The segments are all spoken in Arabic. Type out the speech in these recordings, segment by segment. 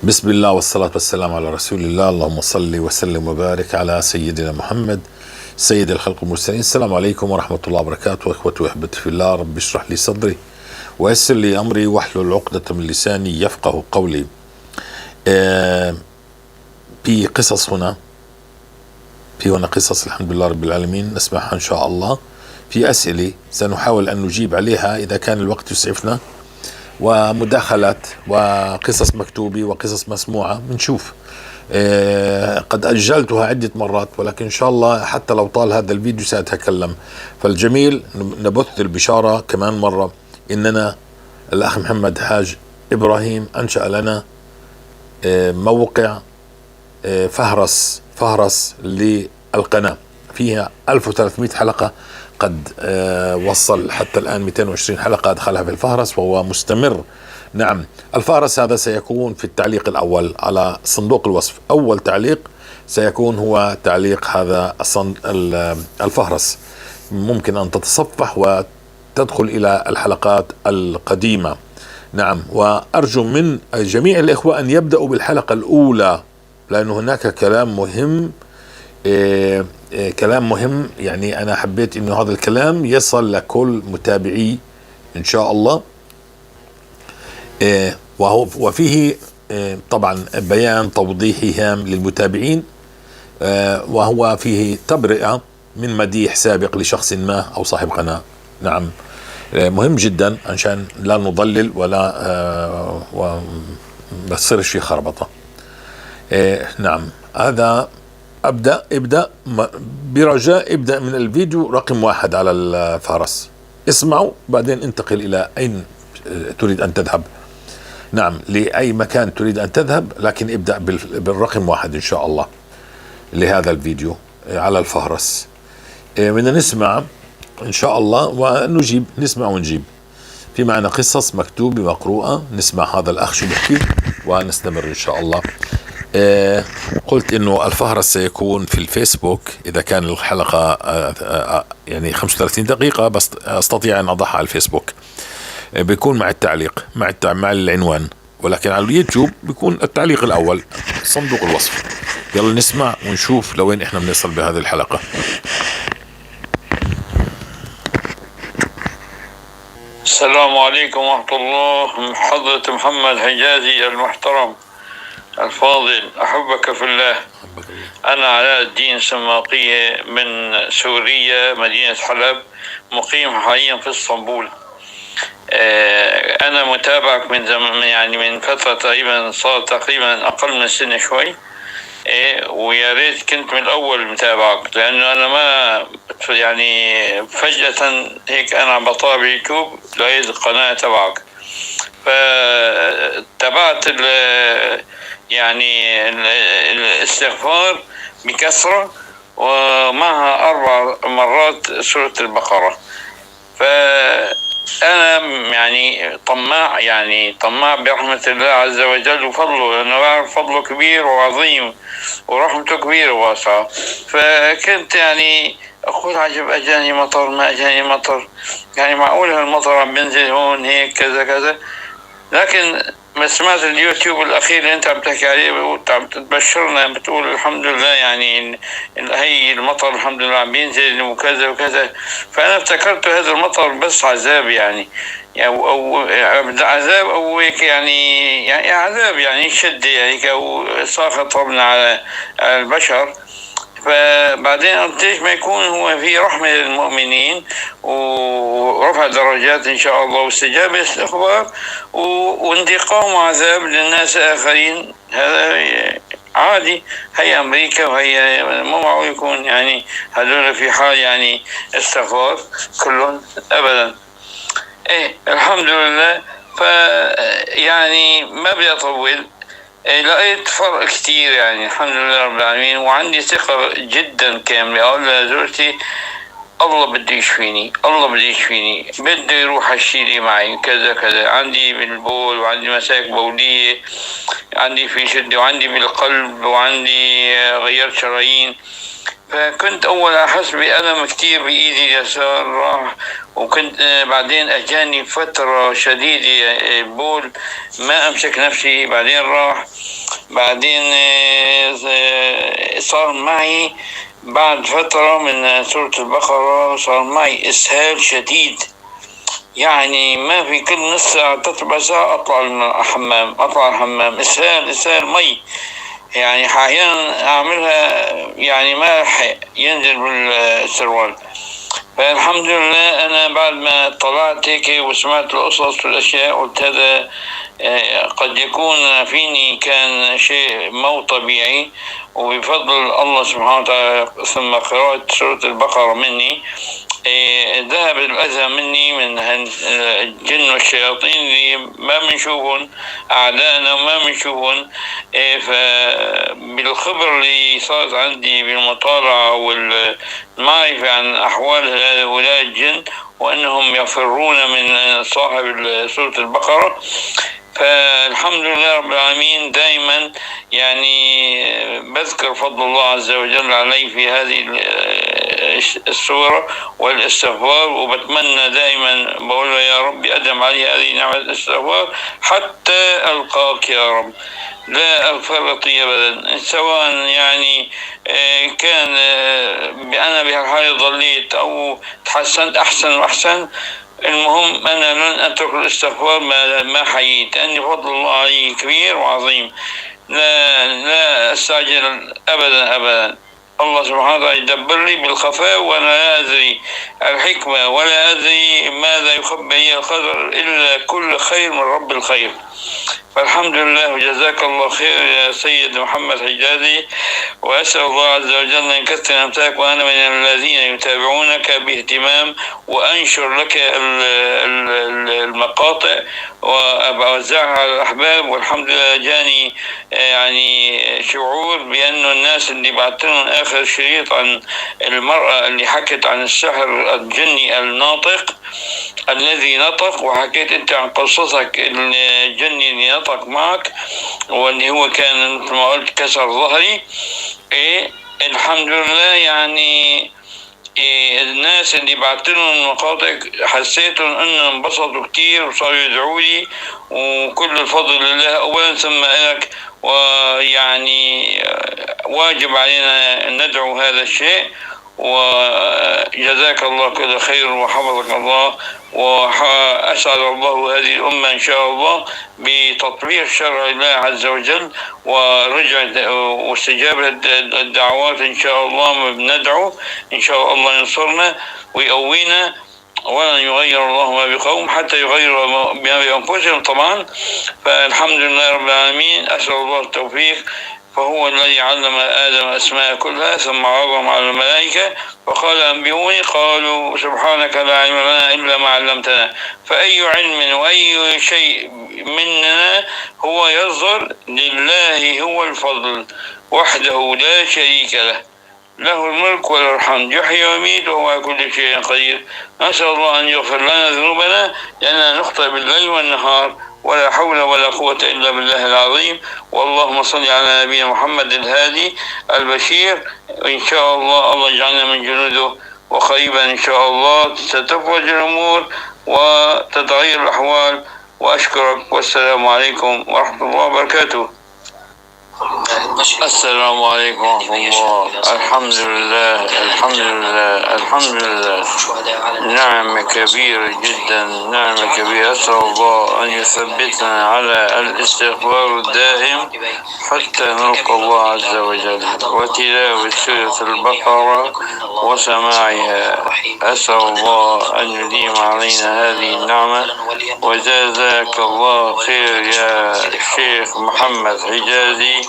بسم الله والصلاة والسلام على رسول الله. اللهم صل وسلم وبارك على سيدنا محمد سيد الخلق المرسلين. السلام عليكم ورحمة الله وبركاته. إخوتي وأحبتي في الله، رب اشرح لي صدري ويسر لي أمري واحلل عقدة من لساني يفقه قولي. في قصص هنا، في هنا قصص الحمد لله رب العالمين نسمعها إن شاء الله. في أسئلة سنحاول أن نجيب عليها إذا كان الوقت يسعفنا، ومداخلات وقصص مكتوبة وقصص مسموعة بنشوف. قد أجلتها عدة مرات، ولكن إن شاء الله حتى لو طال هذا الفيديو سأتكلم. فالجميل نبث البشارة كمان مرة إننا الأخ محمد حاج إبراهيم أنشأ لنا موقع فهرس للقناة، فيها 1300 حلقة، قد وصل حتى الآن 220 حلقة أدخلها في الفهرس وهو مستمر. نعم، الفهرس هذا سيكون في التعليق الأول على صندوق الوصف. أول تعليق سيكون هو تعليق هذا الفهرس. ممكن أن تتصفح وتدخل إلى الحلقات القديمة. نعم، وأرجو من جميع الإخوة أن يبدأوا بالحلقة الأولى، لأن هناك كلام مهم، كلام مهم. يعني أنا حبيت إنه هذا الكلام يصل لكل متابعي إن شاء الله. وفيه طبعا بيان توضيحي هام للمتابعين، وهو فيه تبرئة من مديح سابق لشخص ما أو صاحب قناة. نعم، مهم جدا عشان لا نضلل ولا بصيرش في خربطة. نعم، هذا ابدأ برجاء ابدأ من الفيديو رقم 1 على الفهرس، اسمعوا بعدين انتقل إلى أين تريد أن تذهب. نعم، لأي مكان تريد أن تذهب، لكن ابدأ بالرقم 1 إن شاء الله لهذا الفيديو على الفهرس. بدنا نسمع إن شاء الله ونجيب، نسمع ونجيب. في معنا قصص مكتوبة مقروءة، نسمع هذا الأخ شو بحكي ونستمر إن شاء الله. قلت إنه الفهرس سيكون في الفيسبوك إذا كان الحلقة يعني 35 دقيقة، بس أستطيع أن أضعها على الفيسبوك. بيكون مع التعليق مع العنوان، ولكن على اليوتيوب بيكون التعليق الأول صندوق الوصف. يلا نسمع ونشوف لوين إحنا بنصل بهذه الحلقة. السلام عليكم ورحمة الله. حضرة محمد حجازي المحترم الفاضل، أحبك في الله. أنا علاء الدين سماقية من سوريا، مدينة حلب، مقيم حاليا في اسطنبول. أنا متابعك من زمان، يعني من فترة تقريبا، صار تقريبا أقل من سنة شوي. ويا ريت كنت من الأول متابعك، لأنه أنا ما يعني فجأة هيك أنا بطالع باليوتيوب لقيت القناة تبعك، فتابعت يعني الاستغفار بكثرة، ومعها 4 مرات سورة البقرة. فأنا يعني طماع برحمة الله عز وجل وفضله، لأنه بعرف فضله كبير وعظيم ورحمته كبيرة واسعة. فكنت يعني أقول عجب، أجاني مطر ما أجاني مطر، يعني معقول هالمطر عم بينزل هون هيك كذا كذا. لكن ما سمعت اليوتيوب الأخير اللي أنت عم تحكي عليه، عم تبشرنا، بتقول الحمد لله يعني هي المطر الحمد لله عم بينزل وكذا وكذا. فأنا افتكرت هذا المطر بس عذاب، يعني أو عذاب أو هيك، يعني عذاب، يعني شدة، يعني أو ساخط ربنا على البشر. فبعدين قلت ليش ما يكون هو في رحمة للمؤمنين ورفع درجات إن شاء الله واستجابة الاستخبار وانتقام وعذاب للناس الآخرين. هذا عادي، هي أمريكا وهي مو معقول يكون يعني هذول في حال يعني استغفار كلهم أبدا. الحمد لله. يعني ما بدي أطول، لقيت فرق كتير، يعني الحمد لله رب العالمين. وعندي ثقة جدا كاملة، أقول لزوجتي الله بده يشفيني، الله بده يشفيني، بده يروح هالشي معي كذا كذا. عندي بالبول، وعندي مساك بولية، عندي في شدة، وعندي بالقلب، وعندي غيرت شرايين. فكنت أول أحس بألم كتير بإيدي اليسار راح، وكنت بعدين أجاني فترة شديدة بول ما أمسك نفسي، بعدين راح. بعدين صار معي بعد فترة من سورة البقرة صار معي إسهال شديد، يعني ما في كل نص ساعة ربع ساعة أطلع الحمام، إسهال مي، يعني أحيانا أعملها يعني ما رح ينزل بالسروال. فالحمد لله أنا بعد ما طلعت هيك وسمعت القصص والأشياء قلت هذا قد يكون فيني كان شيء مو طبيعي، وبفضل الله سبحانه وتعالى ثم قراءة سورة البقرة مني ذهب الأذى مني من الجن والشياطين اللي ما بنشوفهم، أعدائنا وما بنشوفهم. فبالخبر اللي صارت عندي بالمطالعة والمعرفة عن أحوال هؤلاء الجن وأنهم يفرون من صاحب سورة البقرة، فالحمد لله رب العالمين دائما يعني بذكر فضل الله عز وجل علي في هذه السورة والاستغفار، وبتمنى دائما بقول له يا رب أدم علي هذه نعمة الاستغفار حتى ألقاك يا رب، لا أغفر أبدا، سواء يعني كان أنا بهالحالة ضليت أو تحسنت أحسن وأحسن، المهم أنا لن أترك الاستغفار ما حييت، لأن فضل الله علي كبير وعظيم، لا أستعجل أبدا. الله سبحانه وتعالى يدبر لي بالخفاء، وأنا لا أدري الحكمة ولا أدري ماذا يخبئ لي القدر إلا كل خير من رب الخير. فالحمد لله وجزاك الله خير يا سيد محمد حجازي، وأسأل الله عز وجل أن يكثر أمثالك، وأنا من الذين يتابعونك باهتمام، وأنشر لك المقاطع وأوزعها على الأحباب. والحمد لله جاني يعني شعور بأنه الناس اللي بعت لهم آخر شريط عن المرأة اللي حكت عن السحر الجني الناطق الذي نطق، وحكيت انت عن قصتك الجني اللي نطق معك واللي هو كان مثل ما قلت كسر ظهري. الحمد لله يعني الناس اللي بعت لهم المقاطع حسيتهم انهم انبسطوا كتير وصاروا يدعوا لي، وكل الفضل لله اولا ثم لك، ويعني واجب علينا أن ندعو هذا الشيء. وجزاك الله كل خير وحفظك الله، وأسعد الله هذه الأمة إن شاء الله بتطبيق شرع الله عز وجل ورجع واستجابة الدعوات إن شاء الله. بندعو إن شاء الله ينصرنا ويقوينا، ولن يغير الله ما بقوم حتى يغيروا ما بأنفسهم طبعا. فالحمد لله رب العالمين، أسأل الله التوفيق، فهو الذي علم آدم أسماء كلها ثم عرضهم على الملائكة فقال أنبئوني، قالوا سبحانك لا علم لنا إلا ما علمتنا. فأي علم وأي شيء مننا هو يصدر لله، هو الفضل وحده لا شريك له، له الملك وله الحمد، يحيي ويميت وهو على كل شيء قدير. نسأل الله أن يغفر لنا ذنوبنا لأننا نخطئ بالليل والنهار، ولا حول ولا قوة إلا بالله العظيم. واللهم صل على نبينا محمد الهادي البشير، إن شاء الله يجعلنا من جنوده، وقريبا إن شاء الله ستفرج الأمور وتتغير الأحوال. وأشكرك، والسلام عليكم ورحمة الله وبركاته. السلام عليكم ورحمة الله. الحمد لله نعمة كبيرة جدا، نعمة كبيرة. أسأل الله أن يثبتنا على الاستغفار الدائم حتى نلقى الله عز وجل، وتلاوة سورة البقرة وسماعها. أسأل الله أن يديم علينا هذه النعمة. وجزاك الله خير يا شيخ محمد حجازي،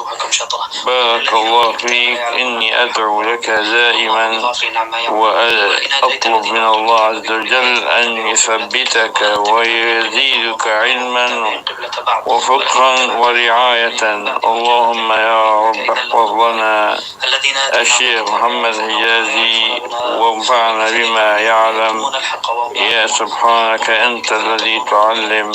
بارك الله فيك. إني أدعو لك دائما وأطلب من الله عز وجل أن يثبتك ويزيدك علما وفقها ورعاية. اللهم يا رب احفظ لنا الشيخ محمد حجازي وانفعنا بما يعلم. يا سبحانك أنت الذي تعلم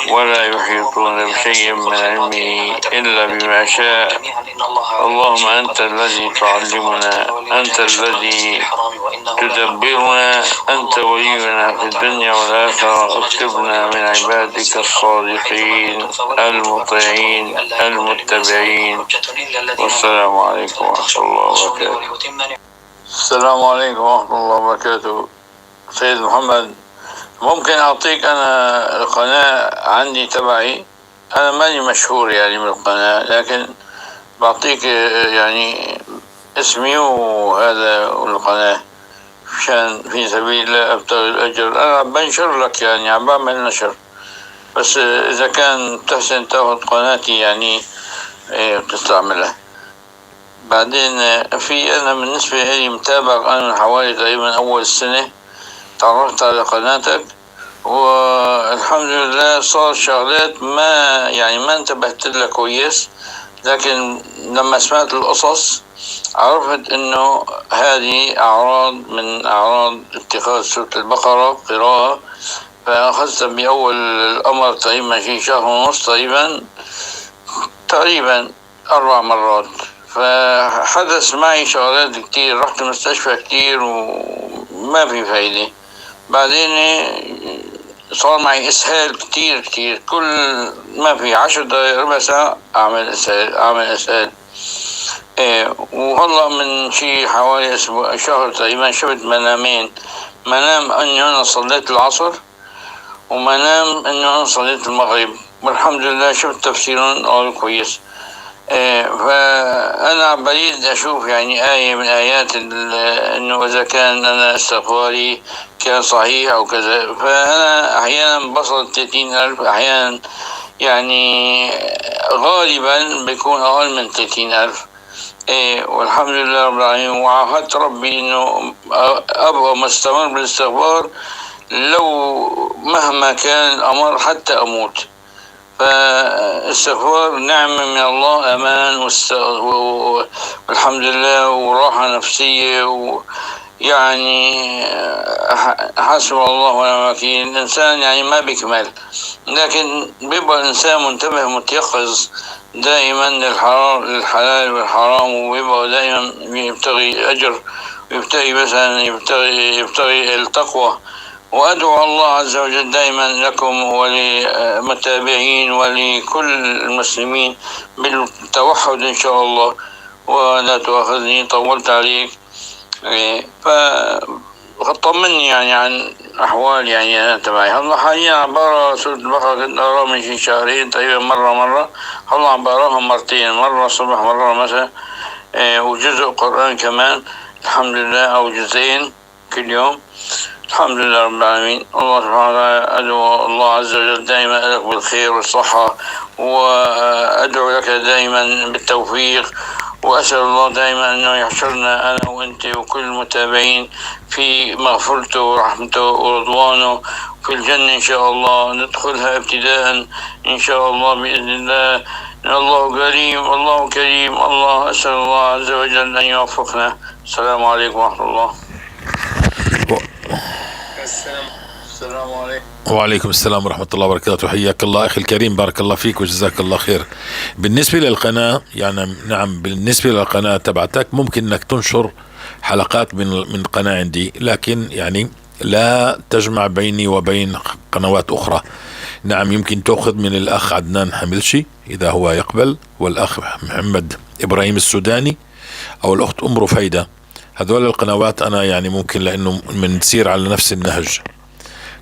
ولا يحيطون بشيء من علمه إلا بما شاء. اللهم أنت الذي تعلمنا، أنت الذي تدبرنا، أنت ولينا في الدنيا والآخرة. اكتبنا من عبادك الصادقين المطيعين المتبعين. والسلام عليكم ورحمة الله وبركاته. السلام عليكم ورحمة الله وبركاته. سيد محمد، ممكن أعطيك أنا القناة عندي تبعي؟ أنا ماني مشهور يعني من القناة، لكن بعطيك يعني اسمي وهذا القناة عشان في سبيل الله أبتغي الأجر. أنا بنشر لك يعني عم بعمل نشر، بس إذا كان تحسن تاخذ قناتي يعني بتستعملها. بعدين أنا بالنسبة لي متابع أنا من حوالي تقريبا أول السنة، تعرفت على قناتك والحمد لله صار شغلات ما انتبهت لها كويس، لكن لما سمعت القصص عرفت انه هذه اعراض من اعراض اتخاذ سورة البقرة قراءة. فاخذت باول الامر تقريبا في شهر ونص تقريبا 4 مرات. فحدث معي شغلات كتير، رحت المستشفى كتير وما في فايدة. بعدين صار معي اسهال كتير، كل ما في 10 دقايق ربع ساعة اعمل اسهال. وهلا من شي حوالي شهر تقريبا شفت منامين. منام انه انا صليت العصر، ومنام انه انا صليت المغرب، والحمد لله شفت تفسيرهم كويس. فأنا بريد أشوف يعني آية من آيات إنه إذا كان أنا استغفاري كان صحيح أو كذا. فأنا أحيانا بصل 30,000، أحيانا يعني غالبا بيكون أقل من 30,000. والحمد لله رب العالمين. وعهدت ربي إنه أبغى مستمر بالاستغفار لو مهما كان الأمر حتى أموت. فالاستغفار نعمة من الله، أمان والحمد لله، وراحة نفسية، ويعني حسب الله ونعم الوكيل. الإنسان يعني ما بيكمل، لكن بيبقى الإنسان منتبه متيقظ دائما للحلال والحرام، وبيبقى دائما يبتغي أجر، يبتغي التقوى. وأدعو الله عز وجل دائما لكم ولمتابعين ولكل المسلمين بالتوحد إن شاء الله. ولا تؤاخذني طولت عليك. فطمني يعني عن أحوال يعني أنا تبعي. هلا حاليا عم بقرا سورة البقرة، كنت أقراها من شي شهرين تقريبا مرة. هلا عم بقراها مرتين، مرة الصبح مرة مساء، وجزء قرآن كمان الحمد لله، أو جزئين كل يوم الحمد لله رب العالمين. الله سبحانه وتعالى أدعو الله عز وجل دائما لك بالخير والصحة، وأدعو لك دائما بالتوفيق، وأسأل الله دائما أنه يحشرنا أنا وأنت وكل المتابعين في مغفرته ورحمته ورضوانه في الجنة إن شاء الله، ندخلها ابتداء إن شاء الله بإذن الله. الله كريم، الله كريم، الله أسأل الله عز وجل أن يوفقنا. السلام عليكم ورحمة الله. السلام عليكم. وعليكم السلام ورحمة الله وبركاته. حياك الله أخي الكريم، بارك الله فيك وجزاك الله خير. بالنسبة للقناة يعني نعم، بالنسبة للقناة تبعتك ممكن أنك تنشر حلقات من قناة عندي، لكن يعني لا تجمع بيني وبين قنوات أخرى. نعم، يمكن تأخذ من الأخ عدنان حملشي إذا هو يقبل، والأخ محمد إبراهيم السوداني، أو الأخت أم رفيدة. هذول القنوات أنا يعني ممكن، لأنه منسير على نفس النهج،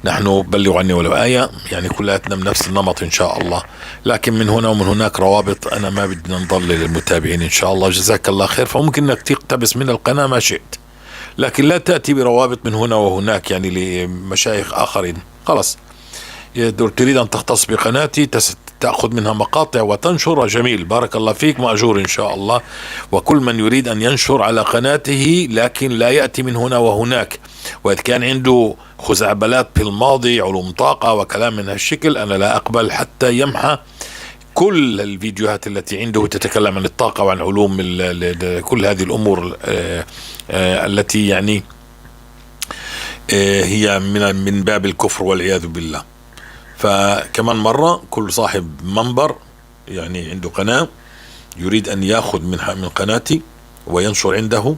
نحن بلغوا عني ولو آية، يعني كلاتنا من نفس النمط إن شاء الله. لكن من هنا ومن هناك روابط، أنا ما بدنا نضلل المتابعين إن شاء الله. جزاك الله خير. فممكن أنك تقتبس من القناة ما شئت، لكن لا تأتي بروابط من هنا وهناك يعني لمشايخ آخرين. خلاص، تريد أن تختص بقناتي تأخذ منها مقاطع وتنشر، جميل، بارك الله فيك، مأجور إن شاء الله. وكل من يريد أن ينشر على قناته لكن لا يأتي من هنا وهناك، وإذا كان عنده خزعبلات في الماضي، علوم طاقة وكلام من هالشكل، أنا لا أقبل حتى يمحى كل الفيديوهات التي عنده تتكلم عن الطاقة وعن علوم كل هذه الأمور التي يعني هي من باب الكفر والعياذ بالله. فكمان مرة، كل صاحب منبر يعني عنده قناة يريد أن يأخذ من قناتي وينشر عنده،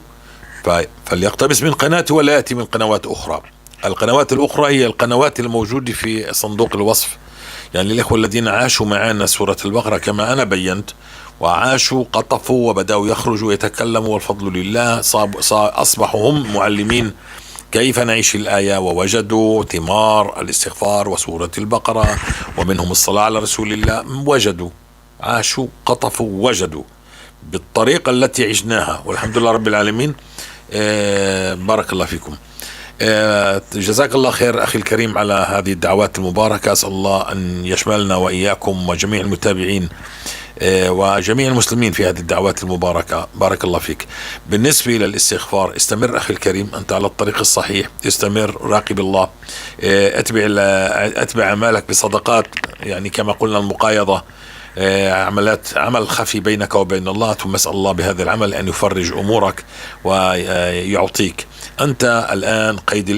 فليقتبس من قناتي ولا يأتي من قنوات أخرى. القنوات الأخرى هي القنوات الموجودة في صندوق الوصف. يعني الإخوة الذين عاشوا معنا سورة البقرة كما أنا بينت، وعاشوا قطفوا وبدأوا يخرجوا يتكلموا، والفضل لله أصبحوا هم معلمين كيف نعيش الآية، ووجدوا ثمار الاستغفار وسورة البقرة، ومنهم الصلاة على رسول الله. وجدوا، عاشوا قطفوا وجدوا بالطريقة التي عشناها، والحمد لله رب العالمين. بارك الله فيكم. جزاك الله خير أخي الكريم على هذه الدعوات المباركة. أسأل الله أن يشملنا وإياكم وجميع المتابعين وجميع المسلمين في هذه الدعوات المباركة. بارك الله فيك. بالنسبة للاستغفار، استمر أخي الكريم، أنت على الطريق الصحيح، استمر، راقب الله، أتبع أعمالك بصدقات، يعني كما قلنا المقايضة، عمل خفي بينك وبين الله، ثم اسأل الله بهذا العمل أن يفرج أمورك ويعطيك. أنت الآن قيد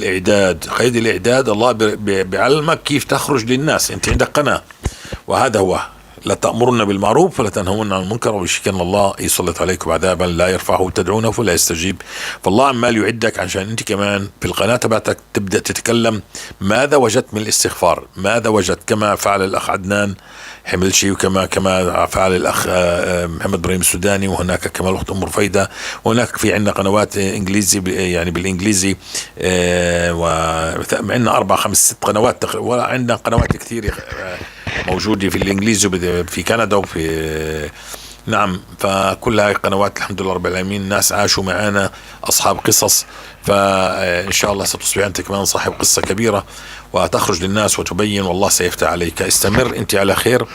الإعداد الله بعلمك كيف تخرج للناس. أنت عندك قناة، وهذا هو: لا تأمرن بالمعروف ولا تنهون عن المنكر ويشكن الله يسلط عليكم عذابا لا يرفعه تدعونه فلا يستجيب. فالله عمال يعدك عشان انت كمان في القناة تبعتك تبدأ تتكلم ماذا وجدت من الاستغفار، ماذا وجدت، كما فعل الأخ عدنان حملشي، وكما فعل الأخ محمد إبراهيم السوداني، وهناك كما الأخت أم رفيدة، وهناك في عندنا قنوات إنجليزي يعني بالإنجليزي، وعندنا 4 5 6 قنوات، وعندنا قنوات كثيرة موجودة في الإنجليزي في كندا وفي نعم. فكل هاي القنوات الحمد لله رب العالمين ناس عاشوا معنا، أصحاب قصص. فإن شاء الله ستصبح أنت كمان صاحب قصة كبيرة وتخرج للناس وتبين، والله سيفتح عليك. استمر أنت على خير،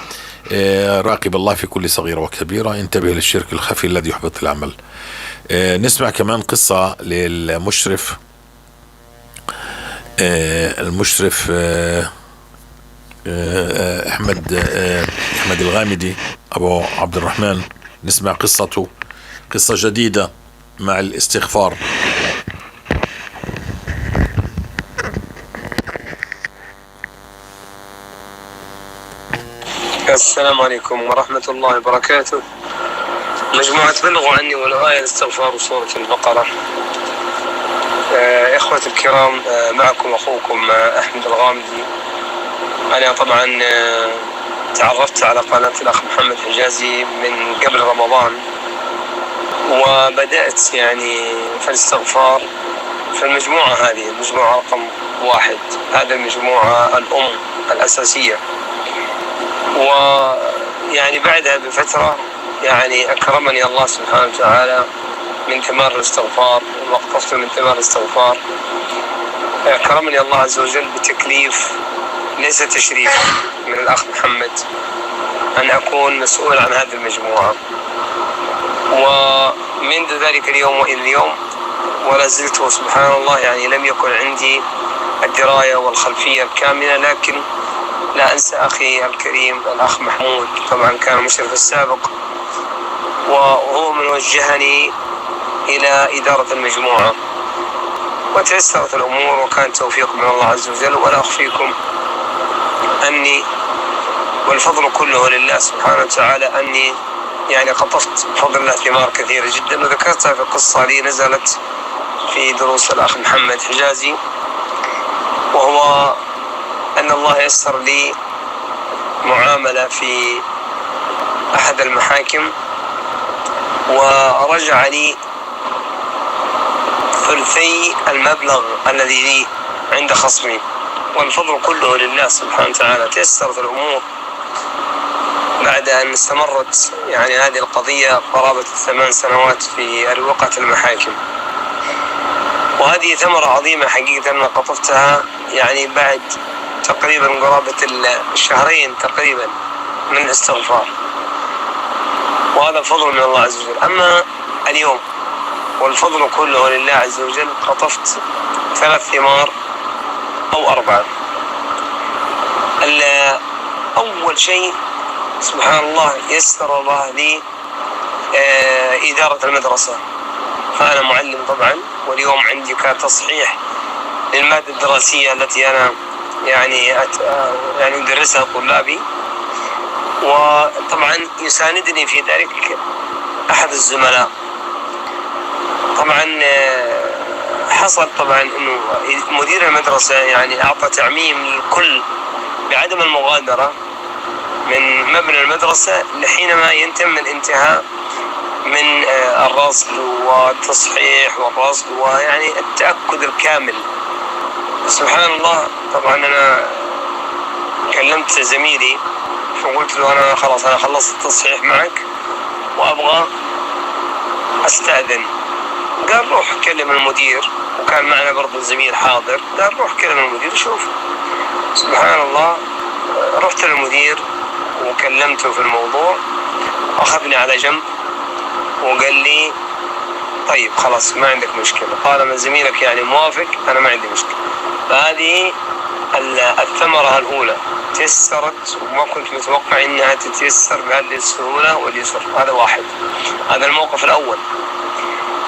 راقب الله في كل صغيرة وكبيرة، انتبه للشرك الخفي الذي يحبط العمل. نسمع كمان قصة للمشرف المشرف أحمد الغامدي أبو عبد الرحمن. نسمع قصته، قصة جديدة مع الاستغفار. السلام عليكم ورحمة الله وبركاته. مجموعة بلغوا عني والآية الاستغفار سورة البقرة. إخوة الكرام، معكم أخوكم أحمد الغامدي. أنا طبعا تعرفت على قناة الأخ محمد حجازي من قبل رمضان، وبدأت يعني في الاستغفار في المجموعة هذه، المجموعة رقم 1، هذه المجموعة الأم الأساسية. ويعني بعدها بفترة يعني أكرمني الله سبحانه وتعالى من ثمار الاستغفار، وقفت من ثمار الاستغفار. أكرمني الله عز وجل بتكليف ليس تشريف من الأخ محمد أن أكون مسؤول عن هذه المجموعة، ومنذ ذلك اليوم وإلى اليوم ولا زلت سبحان الله يعني لم يكن عندي الدراية والخلفية الكاملة. لكن لا أنسى أخي الكريم الأخ محمود، طبعا كان المشرف السابق، وهو من وجهني إلى إدارة المجموعة، وتيسرت الأمور وكان توفيق من الله عز وجل. ولا أخفيكم أني والفضل كله لله سبحانه وتعالى أني يعني قطفت بفضل الله ثمار كثيرة جدا، وذكرتها في قصة لي نزلت في دروس الأخ محمد حجازي، وهو أن الله يسر لي معاملة في أحد المحاكم، ورجع لي ثلثي المبلغ الذي لي عند خصمي، والفضل كله لله سبحانه وتعالى. تيسرت الأمور بعد أن استمرت يعني هذه القضية قرابة 8 سنوات في أروقة المحاكم، وهذه ثمرة عظيمة حقيقة أنا قطفتها يعني بعد تقريبا قرابة 2 شهرين تقريبا من الاستغفار، وهذا فضل من الله عز وجل. أما اليوم والفضل كله لله عز وجل، قطفت 3 ثمار أو 4. أول شيء سبحان الله يسر الله لي إدارة المدرسة، فأنا معلم طبعا، واليوم عندي كتصحيح للمادة الدراسية التي أنا يعني أدرسها طلابي، وطبعا يساندني في ذلك أحد الزملاء. طبعا حصل طبعا انه مدير المدرسة يعني اعطى تعميم للكل بعدم المغادرة من مبنى المدرسة لحينما يتم الانتهاء من الرصد والتصحيح والرصد ويعني التأكد الكامل. سبحان الله. طبعا انا كلمت زميلي فقلت له انا خلاص انا خلصت التصحيح معك وابغى استأذن. قال روح كلم المدير، وكان معنا برضو الزميل حاضر. قال روح كلم المدير شوف. سبحان الله. رحت للمدير وكلمته في الموضوع، أخذني على جنب وقال لي طيب خلاص ما عندك مشكلة طالما زميلك يعني موافق أنا ما عندي مشكلة. فهذه الثمرة الأولى تيسرت وما كنت متوقع إنها تتيسر بهذه السهولة واليسر. هذا واحد، هذا الموقف الأول.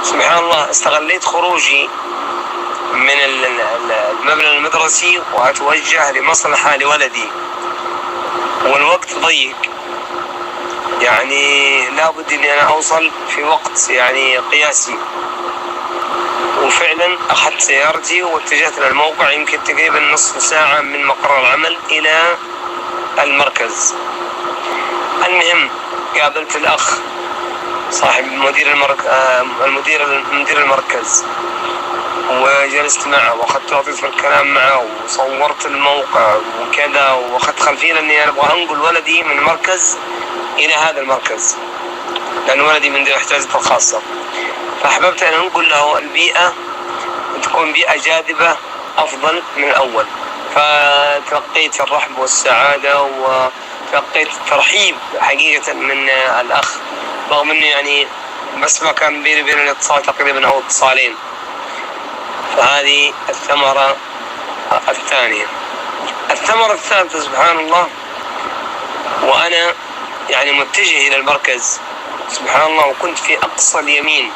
سبحان الله. استغليت خروجي من المبنى المدرسي وأتوجه لمصلحة لولدي والوقت ضيق، يعني لابد اني انا اوصل في وقت يعني قياسي. وفعلا اخذت سيارتي واتجهت للموقع يمكن تقريبا نصف ساعة من مقر العمل الى المركز. المهم قابلت الاخ صاحب مدير المركز وجلست معه واخذت وقت في الكلام معه وصورت الموقع وكذا، واخذت خلفيه لاني انا ابغى انقل ولدي من المركز الى هذا المركز لان ولدي من ذوي الاحتياجات الخاصه. فاحببت ان انقل له البيئه تكون بيئه جاذبه افضل من الاول. فتلقيت الرحب والسعاده وتلقيت الترحيب حقيقه من الاخ، رغم انه يعني بس ما كان بيني وبين الاتصال تقريبا او اتصالين. فهذه الثمرة الثانية. الثمرة الثالثة سبحان الله، وأنا يعني متجه إلى المركز سبحان الله، وكنت في أقصى اليمين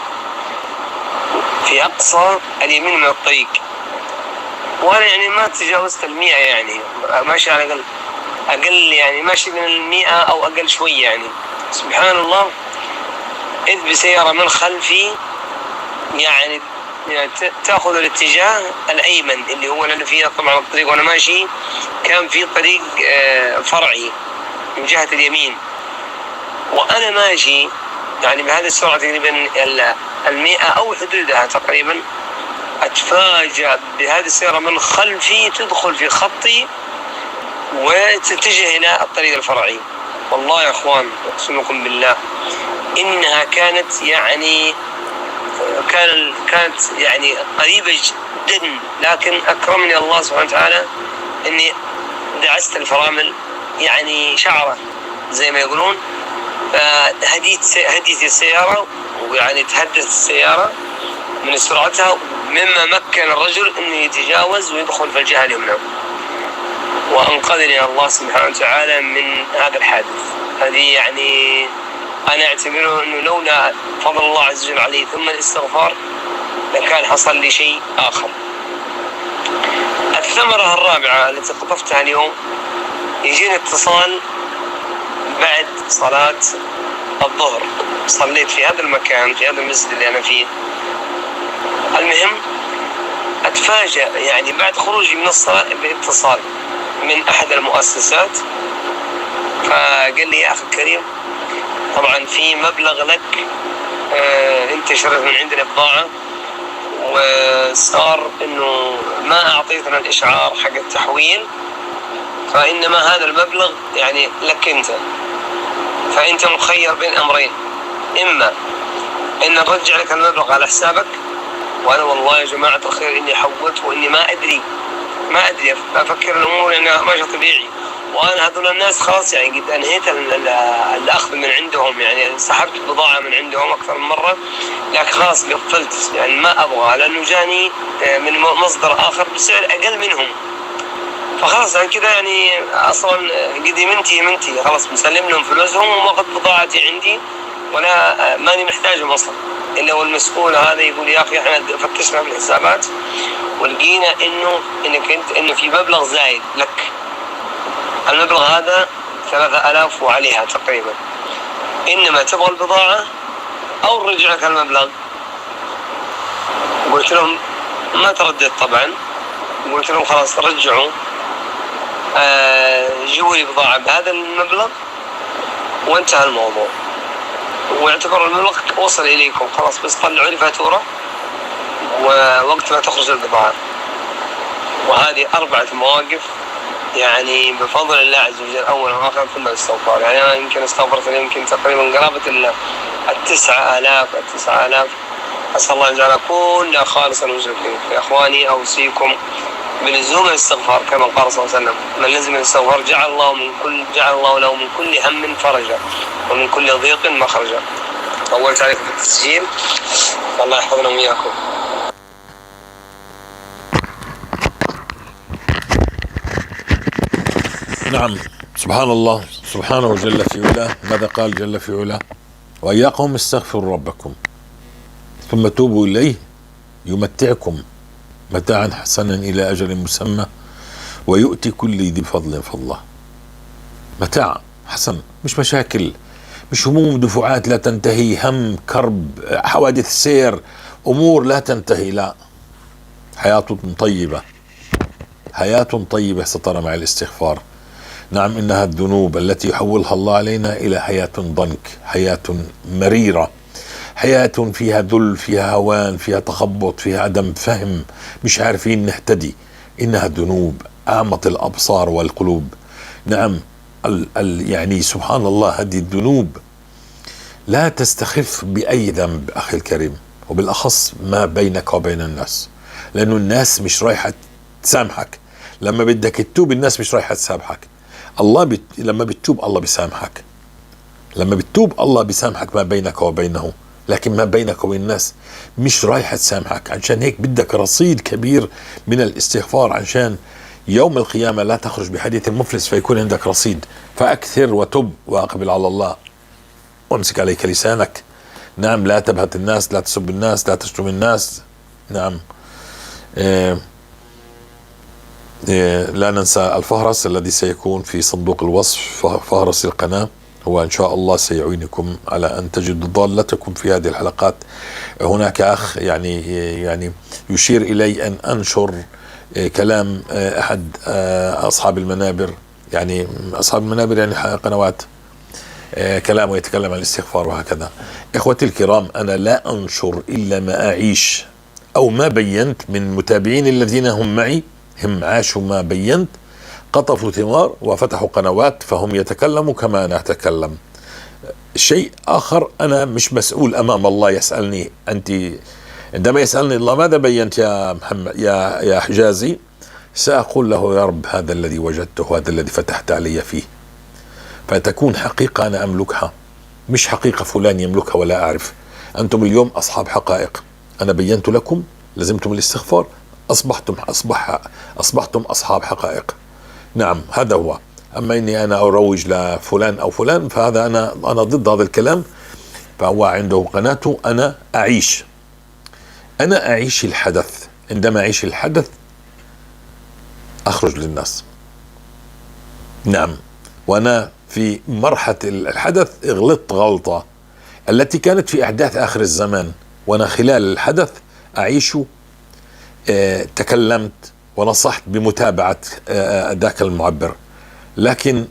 من الطريق، وأنا يعني ما تجاوزت 100 يعني ماشي على أقل يعني ماشي من 100 أو أقل شوي يعني. سبحان الله. إذ بسيارة من خلفي يعني تأخذ الاتجاه الأيمن اللي هو لأنه فيها طبعا الطريق وأنا ماشي كان في طريق فرعي من جهة اليمين، وأنا ماشي يعني بهذه السرعة تقريبا 100 أو حدودها تقريبا، أتفاجأ بهذه السيارة من خلفي تدخل في خطي وتتجه إلى الطريق الفرعي. والله يا أخوان أقسمكم بالله إنها كانت يعني قريبة جدا، لكن أكرمني الله سبحانه وتعالى إني دعست الفرامل يعني شعرة زي ما يقولون. هديت السيارة ويعني تهدت السيارة من سرعتها، مما مكن الرجل إنه يتجاوز ويدخل في الجهة اليمنى، وأنقذني الله سبحانه وتعالى من هذا الحادث. هذه يعني أنا أعتبره أنه لولا فضل الله عز وجل عليه ثم الاستغفار لكان حصل لي شيء آخر. الثمرة الرابعة التي قطفتها اليوم، يجيني اتصال بعد صلاة الظهر، صليت في هذا المكان في هذا المسجد اللي أنا فيه. المهم أتفاجأ يعني بعد خروجي من الصلاة باتصال من أحد المؤسسات، فقال لي يا أخي الكريم طبعا في مبلغ لك انت شريت من عندنا بضاعة وصار انه ما اعطيتنا الاشعار حق التحويل، فانما هذا المبلغ يعني لك فانت مخير بين امرين، اما ان نرجع لك المبلغ على حسابك، وانا والله يا جماعة الخير اني حولت واني ما ادري افكر الامور انها ماشي طبيعي، وانا هذول الناس خلاص يعني قد انهيت الاخذ من عندهم، يعني سحبت بضاعة من عندهم اكثر من مرة، لكن خلاص قفلت يعني ما ابغى لانه جاني من مصدر اخر بسعر اقل منهم، فخلاص عن كذا يعني اصلا قدي منتي خلاص مسلم لهم فلوسهم وماخذ بضاعتي عندي ولا ماني محتاجهم اصلا. الا والمسؤول هذا يقول يا اخي احنا فتشنا في الحسابات ولقينا انه في مبلغ زايد لك، المبلغ هذا 3000 وعليها تقريبا، إنما تبغى البضاعة أو نرجع لك المبلغ. قلت لهم ما ترددت طبعا، قلت لهم خلاص رجعوا، جيبوا لي بضاعة بهذا المبلغ وانتهى الموضوع، واعتبروا المبلغ وصل إليكم خلاص، بس طلعوا لي فاتورة ووقت ما تخرج البضاعة. وهذه 4 مواقف يعني بفضل الله عز وجل، أولا وآخرا ثم الاستغفار. يعني أنا يمكن استغفرت يمكن تقريبا قرابة 9000. أسأل الله أن يجعل كلها خالصا وجهه فيه. يا إخواني أوصيكم بلزوم الاستغفار، كما قال صلى الله عليه وسلم: من لزم الاستغفار جعل الله له من كل هم فرجا ومن كل ضيق مخرجا. طولت عليكم في التسجيل، الله يحفظنا وإياكم. نعم، سبحان الله سبحانه جل في علاه. ماذا قال جل في علاه؟ ويا قوم استغفروا ربكم ثم توبوا إليه يمتعكم متاعا حسنا إلى أجل مسمى ويؤتي كل ذي فضل فضله. متاع حسن، مش مشاكل، مش هموم دفعات لا تنتهي، هم كرب حوادث سير أمور لا تنتهي، لا، حياة طيبة، حياة طيبة سترى مع الاستغفار. نعم، إنها الذنوب التي يحولها الله علينا إلى حياة ضنك، حياة مريرة، حياة فيها ذل، فيها هوان، فيها تخبط، فيها عدم فهم، مش عارفين نهتدي. إنها الذنوب أعمت الأبصار والقلوب. نعم، يعني سبحان الله، هذه الذنوب لا تستخف بأي ذنب أخي الكريم، وبالأخص ما بينك وبين الناس، لأنه الناس مش رايحة تسامحك. لما بدك تتوب الناس مش رايحة تسامحك. الله لما بتتوب الله بيسامحك، لما بتتوب الله بيسامحك ما بينك وبينه، لكن ما بينك وبين الناس مش رايحة تسامحك. عشان هيك بدك رصيد كبير من الاستغفار، عشان يوم القيامة لا تخرج بحديث المفلس، فيكون عندك رصيد. فأكثر وتب وأقبل على الله وامسك عليك لسانك. نعم، لا تبهت الناس، لا تسب الناس، لا تشتم الناس. نعم، لا ننسى الفهرس الذي سيكون في صندوق الوصف، فهرس القناة، هو إن شاء الله سيعينكم على أن تجدوا ضالتكم في هذه الحلقات. هناك أخ يعني يشير إلي أن أنشر كلام أحد أصحاب المنابر، يعني أصحاب المنابر يعني قنوات، كلامه يتكلم عن الاستغفار وهكذا. إخوتي الكرام، أنا لا أنشر إلا ما أعيش أو ما بينت من متابعين الذين هم معي، هم عاشوا ما بينت، قطفوا ثمار وفتحوا قنوات، فهم يتكلموا كما أنا أتكلم. شيء آخر، أنا مش مسؤول أمام الله يسألني. أنت عندما يسألني الله ماذا بينت يا محمد يا حجازي، سأقول له: يا رب، هذا الذي وجدته، هذا الذي فتحت علي فيه. فتكون حقيقة أنا أملكها، مش حقيقة فلان يملكها ولا أعرف. أنتم اليوم أصحاب حقائق، أنا بينت لكم، لزمتم الاستغفار، أصبحتم أصحاب حقائق. نعم، هذا هو. أما إني أنا أروج لفلان أو فلان، فهذا أنا ضد هذا الكلام. فهو عنده قناته، أنا أعيش الحدث. عندما أعيش الحدث أخرج للناس. نعم، وأنا في مرحلة الحدث غلطت غلطة التي كانت في أحداث آخر الزمان، وأنا خلال الحدث أعيش تكلمت ونصحت بمتابعة ذاك المعبر، لكن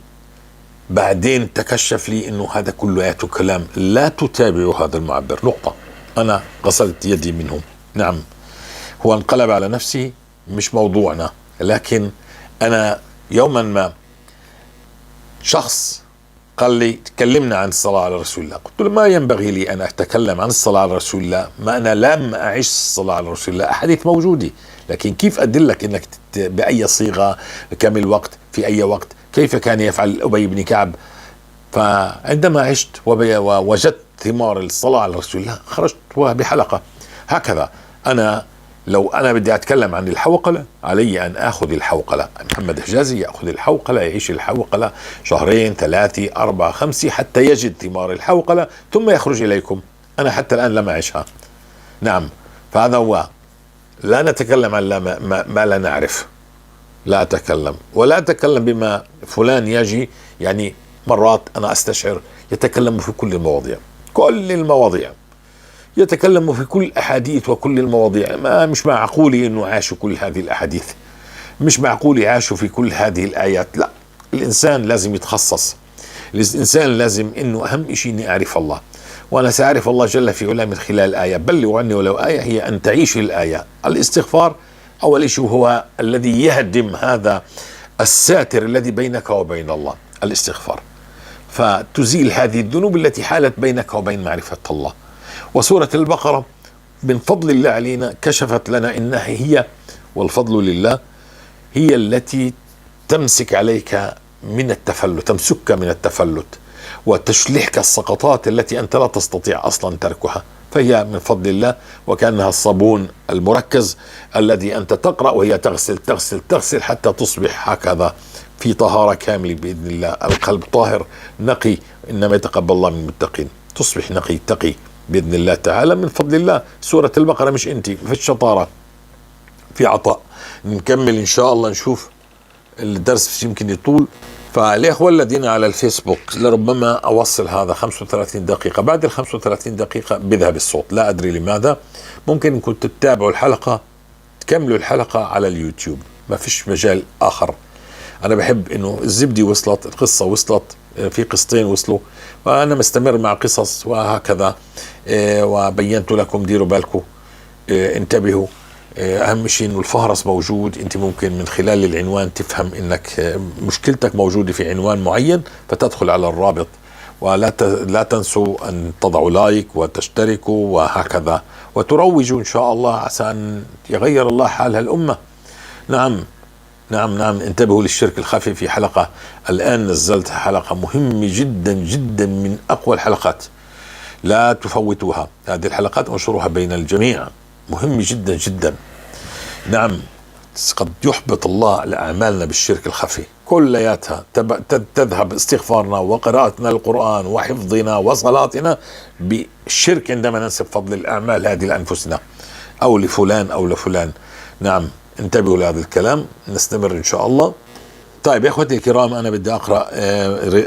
بعدين تكشف لي انه هذا كله آيات كلام، لا تتابعوا هذا المعبر، نقطة. انا غسلت يدي منه. نعم، هو انقلب على نفسي، مش موضوعنا. لكن انا يوما ما شخص قال لي: تكلمنا عن الصلاة على رسول الله. قلت له: ما ينبغي لي أن أتكلم عن الصلاة على رسول الله، ما أنا لم أعيش الصلاة على رسول الله. أحاديث موجودة، لكن كيف أدلك أنك بأي صيغة، كم الوقت، في أي وقت، كيف كان يفعل أبي بن كعب. فعندما عشت ووجدت ثمار الصلاة على رسول الله خرجت بحلقة. هكذا لو أنا بدي أتكلم عن الحوقلة، علي أن أخذ الحوقلة. محمد حجازي يأخذ الحوقلة، يعيش الحوقلة 2 3 4 5 حتى يجد ثمار الحوقلة، ثم يخرج إليكم. أنا حتى الآن لم أعيشها. نعم، فهذا هو. لا نتكلم عن ما لا نعرف، لا أتكلم، ولا أتكلم بما فلان يجي يعني مرات أنا أستشعر يتكلم في كل المواضيع، كل المواضيع، يتكلم في كل الأحاديث وكل المواضيع. ما مش معقولي أنه عاشوا كل هذه الأحاديث، مش معقولي عاشوا في كل هذه الآيات. لا، الإنسان لازم يتخصص، الإنسان لازم أنه أهم شيء أني أعرف الله، وأنا سأعرف الله جل في علاه من خلال الآية. بلغوا عني ولو آية، هي أن تعيش الآية. الاستغفار أول شيء هو الذي يهدم هذا الساتر الذي بينك وبين الله، الاستغفار، فتزيل هذه الذنوب التي حالت بينك وبين معرفة الله. وسورة البقرة من فضل الله علينا كشفت لنا إنها هي، والفضل لله، هي التي تمسك عليك من التفلت، تمسك من التفلت وتشلحك السقطات التي أنت لا تستطيع أصلا تركها. فهي من فضل الله، وكأنها الصابون المركز الذي أنت تقرأ وهي تغسل تغسل تغسل حتى تصبح هكذا في طهارة كاملة بإذن الله. القلب طاهر نقي، إنما يتقبل الله من المتقين. تصبح نقي تقي بإذن الله تعالى من فضل الله. سورة البقرة مش أنت في الشطارة، في عطاء. نكمل إن شاء الله، نشوف الدرس يمكن يطول. فالإخوة الذين على الفيسبوك لربما أوصل هذا 35 دقيقة، بعد 35 دقيقة بذهب الصوت، لا أدري لماذا. ممكن كنت تتابعوا الحلقة، تكملوا الحلقة على اليوتيوب، ما فيش مجال آخر. أنا بحب إنه الزبدة وصلت، القصة وصلت، في قصتين وصلوا، وأنا مستمر مع قصص وهكذا. وبينت لكم ديروا بالكم، انتبهوا. أهم شيء إنه الفهرس موجود، أنت ممكن من خلال العنوان تفهم إنك مشكلتك موجودة في عنوان معين، فتدخل على الرابط. ولا تنسوا أن تضعوا لايك وتشتركوا وهكذا، وتروجوا إن شاء الله عسى أن يغير الله حال هالأمة. نعم نعم نعم. انتبهوا للشرك الخفي. في حلقة الآن نزلت حلقة مهمة جدا جدا، من أقوى الحلقات، لا تفوتوها. هذه الحلقات انشروها بين الجميع، مهمة جدا جدا. نعم، قد يحبط الله لأعمالنا بالشرك الخفي كلياتها، تذهب استغفارنا وقراءتنا للقرآن وحفظنا وصلاتنا بالشرك عندما ننسب فضل الأعمال هذه لأنفسنا أو لفلان أو لفلان. نعم، انتبهوا لهذا الكلام. نستمر إن شاء الله. طيب يا إخوتي الكرام، أنا بدي أقرأ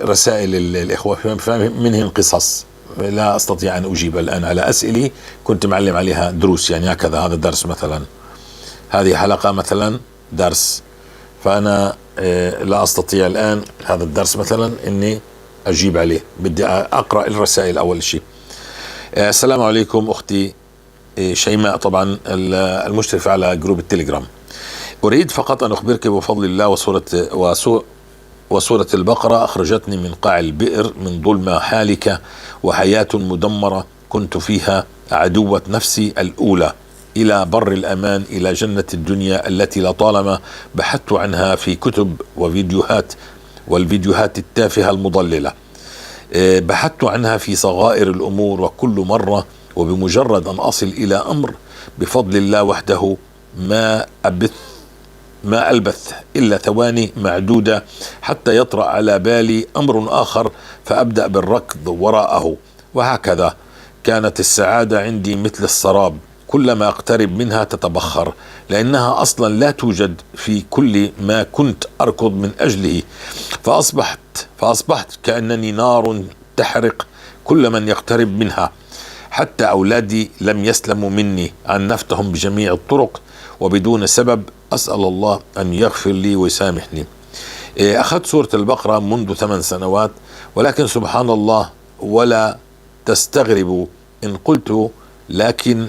رسائل الإخوة، منهن قصص لا أستطيع أن أجيب الآن على أسئلة كنت معلم عليها دروس، يعني هكذا هذا درس مثلا، هذه حلقة مثلا درس، فأنا لا أستطيع الآن هذا الدرس مثلا إني أجيب عليه. بدي أقرأ الرسائل. أول شيء، السلام عليكم أختي شيماء، طبعا المشرف على جروب التليجرام. أريد فقط أن أخبرك بفضل الله وسورة البقرة أخرجتني من قاع البئر، من ظلمة حالكة وحياة مدمرة كنت فيها، عدوة نفسي الأولى، إلى بر الأمان، إلى جنة الدنيا التي لطالما بحثت عنها في كتب وفيديوهات، والفيديوهات التافهة المضللة. بحثت عنها في صغائر الأمور، وكل مرة وبمجرد أن أصل إلى أمر بفضل الله وحده ما ألبث إلا ثواني معدودة حتى يطرأ على بالي أمر آخر، فأبدأ بالركض وراءه. وهكذا كانت السعادة عندي مثل السراب، كلما أقترب منها تتبخر، لأنها أصلا لا توجد في كل ما كنت أركض من أجله. فأصبحت كأنني نار تحرق كل من يقترب منها، حتى أولادي لم يسلموا مني، عنفتهم بجميع الطرق وبدون سبب. أسأل الله أن يغفر لي ويسامحني. أخذت سورة البقرة منذ 8 سنوات، ولكن سبحان الله ولا تستغربوا إن قلت، لكن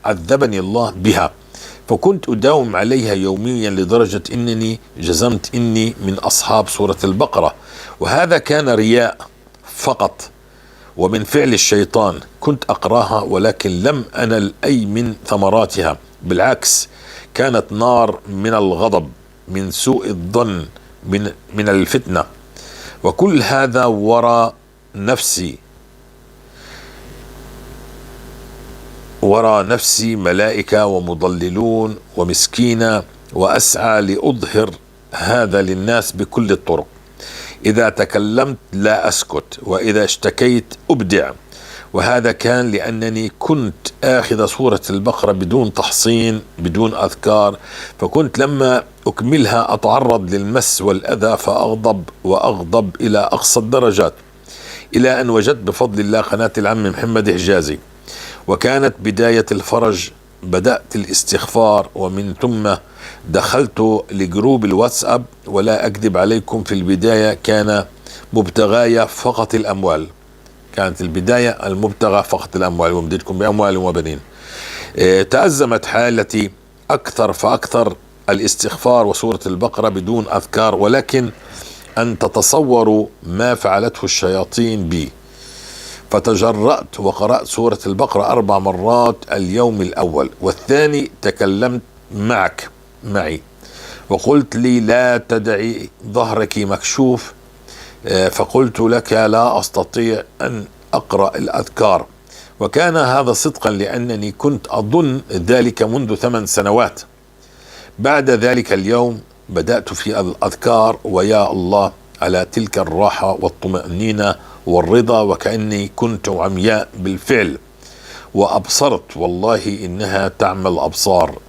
عذبني الله بها، فكنت أداوم عليها يوميا لدرجة أنني جزمت إني من أصحاب سورة البقرة، وهذا كان رياء فقط ومن فعل الشيطان. كنت أقراها ولكن لم أنل أي من ثمراتها، بالعكس كانت نار من الغضب، من سوء الظن، من الفتنة. وكل هذا وراء نفسي ملائكة ومضللون ومسكينة، وأسعى لأظهر هذا للناس بكل الطرق. إذا تكلمت لا أسكت، وإذا اشتكيت أبدع. وهذا كان لأنني كنت آخذ سورة البقرة بدون تحصين، بدون أذكار. فكنت لما أكملها أتعرض للمس والأذى فأغضب وأغضب إلى أقصى الدرجات، إلى أن وجدت بفضل الله قناة العم محمد حجازي، وكانت بداية الفرج. بدأت الاستغفار ومن ثم دخلت لجروب الواتساب، ولا أكذب عليكم في البداية كان مبتغايا فقط الأموال، كانت البداية المبتغى فقط الأموال، ومددكم بأموال وبنين. تأزمت حالتي أكثر فأكثر، الاستغفار وسورة البقرة بدون أذكار، ولكن أن تتصوروا ما فعلته الشياطين بي. فتجرأت وقرأت سورة البقرة 4 مرات اليوم الأول، والثاني تكلمت معي وقلت لي لا تدعي ظهرك مكشوف، فقلت لك لا أستطيع أن أقرأ الأذكار، وكان هذا صدقا لأنني كنت أظن ذلك منذ 8 سنوات. بعد ذلك اليوم بدأت في الأذكار، ويا الله على تلك الراحة والطمأنينة والرضا، وكأني كنت عمياء بالفعل، وأبصرت والله إنها تعمل أبصار.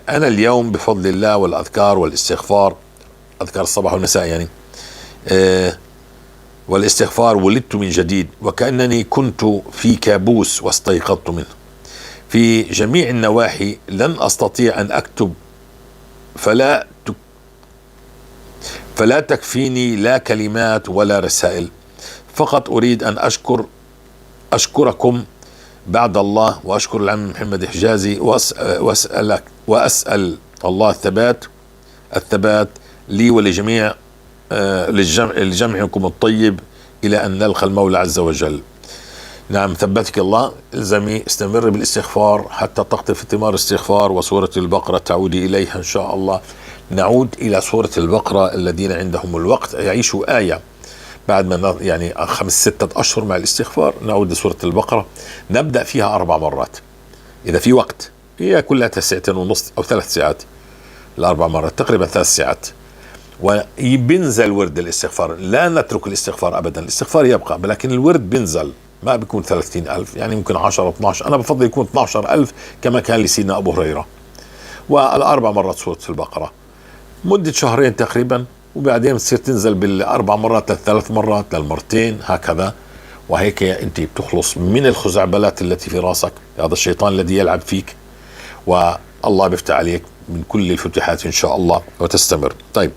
أنا اليوم بفضل الله والأذكار والاستغفار، أذكار الصباح والمساء يعني، والاستغفار ولدت من جديد، وكأنني كنت في كابوس واستيقظت منه في جميع النواحي. لن أستطيع أن أكتب، فلا تكفيني لا كلمات ولا رسائل، فقط أريد أن أشكركم بعد الله، وأشكر العم محمد حجازي، وأسأل الله الثبات لي ولجميع لجمعكم الطيب إلى أن نلقى المولى عز وجل. نعم، ثبتك الله. الزمي استمر بالاستغفار حتى تقطف ثمار الاستغفار، وسورة البقرة تعودي إليها إن شاء الله. نعود إلى سورة البقرة، الذين عندهم الوقت يعيشوا آية بعد ما يعني 5-6 أشهر مع الاستغفار. نعود لسورة البقرة، نبدأ فيها 4 مرات إذا في وقت، هي كلها 2.5 ساعات أو 3 ساعات، ال4 مرات تقريبا 3 ساعات. وبنزل ورد الاستغفار، لا نترك الاستغفار أبدا، الاستغفار يبقى، لكن الورد بنزل، ما بيكون 30,000 يعني، ممكن 10-12. أنا بفضل يكون 12,000 كما كان لسيدنا أبو هريرة. وال4 مرات سورة البقرة مدة 2 شهر تقريبا، وبعدين تصير تنزل بال4 مرات ل3 مرات للمرتين هكذا، وهيك أنت بتخلص من الخزعبلات التي في راسك، هذا الشيطان الذي يلعب فيك، والله بيفتح عليك من كل الفتوحات إن شاء الله، وتستمر. طيب،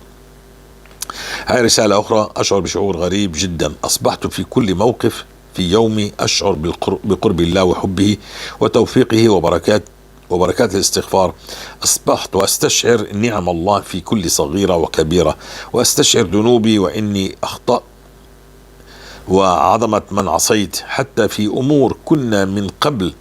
هاي رسالة أخرى. أشعر بشعور غريب جدا، أصبحت في كل موقف في يومي أشعر بقرب الله وحبه وتوفيقه وبركات الاستغفار. أصبحت وأستشعر نعم الله في كل صغيرة وكبيرة، وأستشعر ذنوبي وإني أخطأ وعظمة من عصيت، حتى في أمور كنا من قبل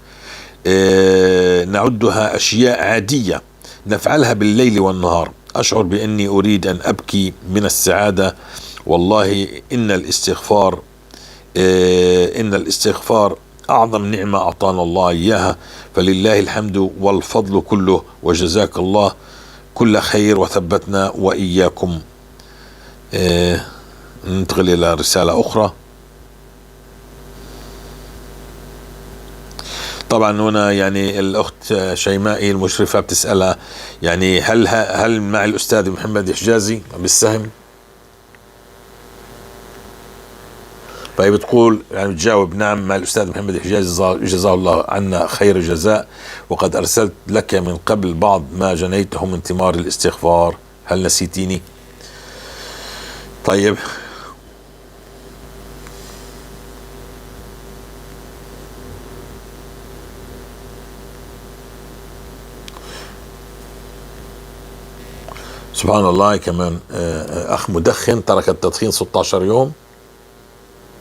نعدها أشياء عادية نفعلها بالليل والنهار. أشعر بأني أريد أن أبكي من السعادة. والله إن الاستغفار أعظم نعمة أعطانا الله إياها، فلله الحمد والفضل كله، وجزاك الله كل خير وثبتنا وإياكم. ننتقل إلى رسالة أخرى. طبعا هنا يعني الأخت شيماء المشرفة بتسألها يعني هل مع الأستاذ محمد حجازي بالسهم؟ فهي بتقول يعني بتجاوب نعم مع الأستاذ محمد حجازي جزاه الله عنا خير الجزاء، وقد أرسلت لك من قبل بعض ما جنيته من ثمار الاستغفار، هل نسيتيني؟ طيب، سبحان الله. كمان أخ مدخن ترك التدخين 16 يوم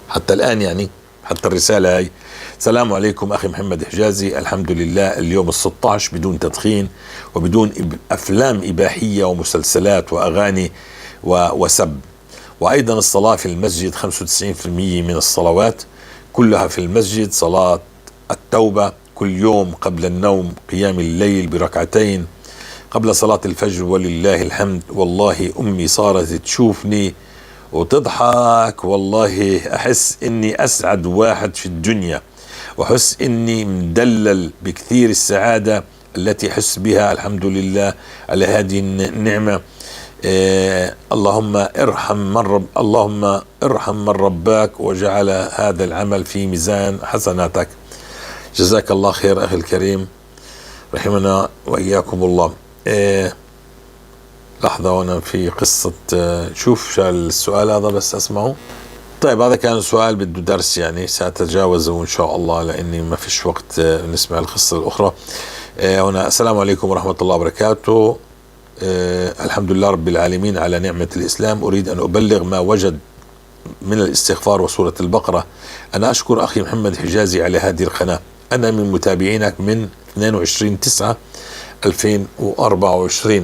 حتى الآن، يعني حتى الرسالة هاي. السلام عليكم أخي محمد حجازي، الحمد لله اليوم 16 بدون تدخين وبدون أفلام إباحية ومسلسلات وأغاني وسب، وأيضا الصلاة في المسجد 95% من الصلوات كلها في المسجد، صلاة التوبة كل يوم قبل النوم، قيام الليل بركعتين قبل صلاة الفجر، ولله الحمد. والله أمي صارت تشوفني وتضحك، والله أحس إني أسعد واحد في الدنيا، وأحس إني مدلل بكثير السعادة التي يحس بها الحمد لله على هذه النعمة. اللهم ارحم من رباك وجعل هذا العمل في ميزان حسناتك. جزاك الله خير أخي الكريم، رحمنا وإياكم الله. لحظة، وانا في قصة شوف شو السؤال هذا بس اسمعه. طيب هذا كان سؤال بده درس، يعني سأتجاوزه إن شاء الله لأني ما فيش وقت نسمع القصة الأخرى. هنا السلام عليكم ورحمة الله وبركاته. الحمد لله رب العالمين على نعمة الإسلام. أريد أن أبلغ ما وجد من الاستغفار وسورة البقرة. أنا أشكر أخي محمد حجازي على هذه القناة. أنا من متابعينك من 22/9/2024،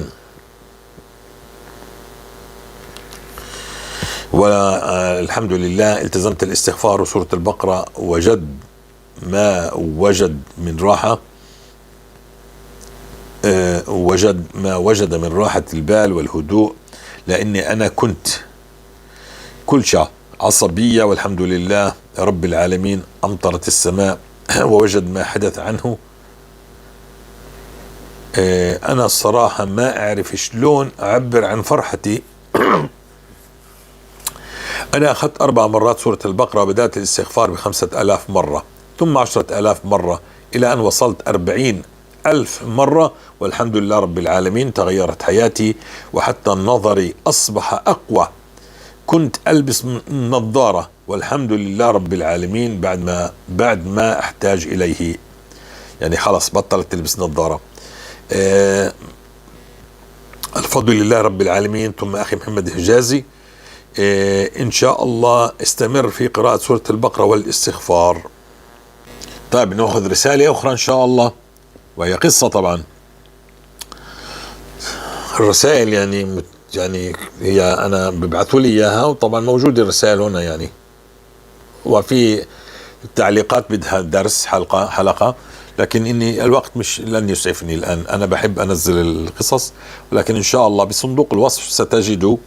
والحمد لله التزمت الاستغفار وسورة البقرة، وجد ما وجد من راحة، وجد ما وجد من راحة البال والهدوء، لأني أنا كنت كل شيء عصبية، والحمد لله رب العالمين أمطرت السماء ووجد ما حدث عنه. أنا الصراحة ما أعرف شلون أعبر عن فرحتي. أنا أخذت 4 مرات سورة البقرة، وبدأت الاستغفار ب5000 مرة، ثم 10,000 مرة، إلى أن وصلت 40,000 مرة، والحمد لله رب العالمين تغيرت حياتي، وحتى نظري أصبح أقوى. كنت ألبس نظارة، والحمد لله رب العالمين بعد ما أحتاج إليه، يعني خلاص بطلت تلبس نظارة. الفضل لله رب العالمين. ثم أخي محمد حجازي، إن شاء الله استمر في قراءة سورة البقرة والاستغفار. طيب نأخذ رسالة أخرى إن شاء الله، وهي قصة طبعا. الرسائل يعني هي أنا ببعثوا لي إياها، وطبعا موجود الرسائل هنا يعني، وفي التعليقات بدها درس حلقة، لكن إني الوقت لن يسعفني الآن. أنا بحب أنزل القصص، ولكن إن شاء الله بصندوق الوصف ستجدوا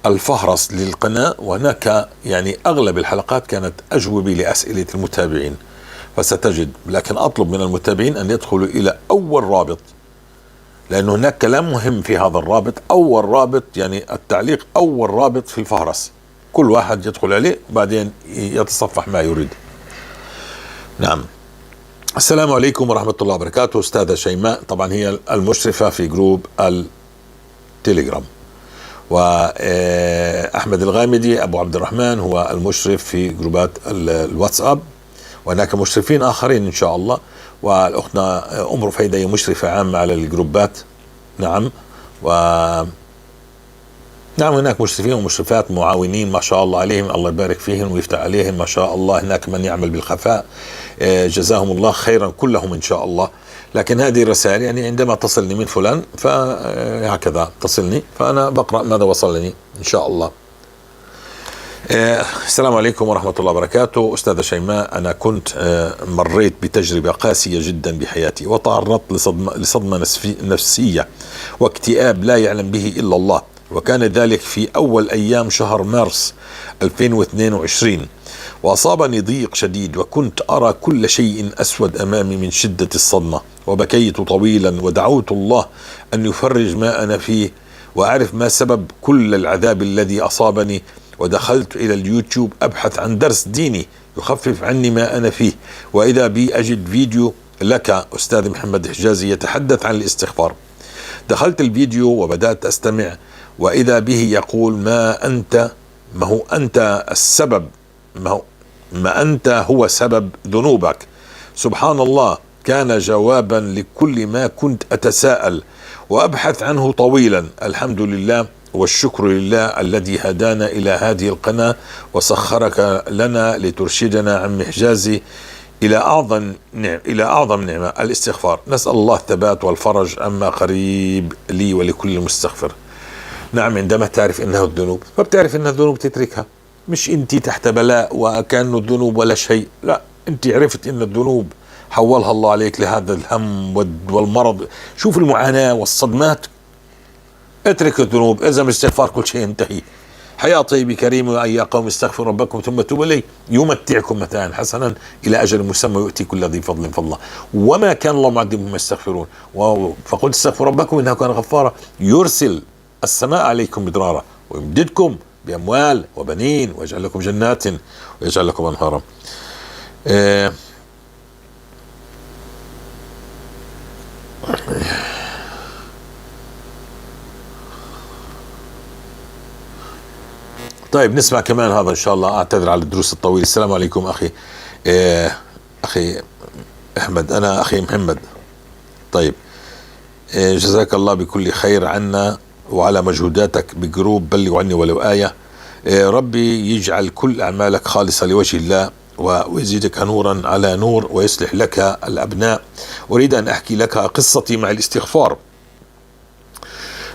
الفهرس للقناة، وهناك يعني أغلب الحلقات كانت أجوبة لأسئلة المتابعين، فستجد. لكن أطلب من المتابعين أن يدخلوا إلى أول رابط، لأن هناك كلام مهم في هذا الرابط. أول رابط يعني التعليق، أول رابط في الفهرس، كل واحد يدخل عليه وبعدين يتصفح ما يريد. نعم. السلام عليكم ورحمة الله وبركاته. أستاذة شيماء، طبعا هي المشرفة في جروب التليجرام، وأحمد الغامدي أبو عبد الرحمن هو المشرف في جروبات الواتساب، وهناك مشرفين آخرين إن شاء الله، والأختنا أم رفيدة هي مشرفة عامة على الجروبات. نعم. نعم هناك مشرفين ومشرفات معاونين ما شاء الله عليهم، الله يبارك فيهم ويفتح عليهم ما شاء الله. هناك من يعمل بالخفاء، جزاهم الله خيرا كلهم إن شاء الله. لكن هذه الرسائل يعني عندما تصلني من فلان فهكذا تصلني، فأنا بقرأ ماذا وصلني إن شاء الله. السلام عليكم ورحمة الله وبركاته. أستاذة شيماء، أنا كنت مريت بتجربة قاسية جدا بحياتي، وتعرضت لصدمة نفسية واكتئاب لا يعلم به إلا الله، وكان ذلك في أول أيام شهر مارس 2022، وأصابني ضيق شديد، وكنت أرى كل شيء أسود أمامي من شدة الصدمة، وبكيت طويلا ودعوت الله أن يفرج ما أنا فيه وأعرف ما سبب كل العذاب الذي أصابني. ودخلت إلى اليوتيوب أبحث عن درس ديني يخفف عني ما أنا فيه، وإذا بي أجد فيديو لك أستاذ محمد حجازي يتحدث عن الاستغفار. دخلت الفيديو وبدأت أستمع، وإذا به يقول ما هو أنت السبب، ما أنت هو سبب ذنوبك. سبحان الله، كان جوابا لكل ما كنت أتساءل وأبحث عنه طويلا. الحمد لله والشكر لله الذي هدانا إلى هذه القناة وسخرك لنا لترشدنا عن حجازي إلى أعظم نعمة الاستغفار. نسأل الله الثبات والفرج عما قريب لي ولكل مستغفر. نعم، عندما تعرف إنها الذنوب فبتعرف إن الذنوب تتركها، مش أنت تحت بلاء وكأنه الذنوب ولا شيء، لا، أنت عرفت إن الذنوب حولها الله عليك لهذا الهم والمرض. شوف المعاناة والصدمات، اترك الذنوب، إذا الاستغفار كل شيء ينتهي. حيا طيب كريم يا قوم استغفروا ربكم ثم توبوا إليه يمتعكم متاعا حسنا إلى أجل مسمى ويؤتي كل ذي فضل فضله وما كان الله معذبهم يستغفرون فقلت استغفروا ربكم إنه كان غفارا يرسل السماء عليكم مدرارا ويمددكم بأموال وبنين ويجعل لكم جنات ويجعل لكم أنهارا. طيب نسمع كمان هذا إن شاء الله. أعتذر على الدروس الطويلة. السلام عليكم أخي أخي أحمد، أنا أخي محمد. طيب جزاك الله بكل خير عنا وعلى مجهوداتك بجروب بلغوا عني ولو آية. ربي يجعل كل أعمالك خالصة لوجه الله ويزيدك نورا على نور ويصلح لك الأبناء. أريد أن أحكي لك قصتي مع الاستغفار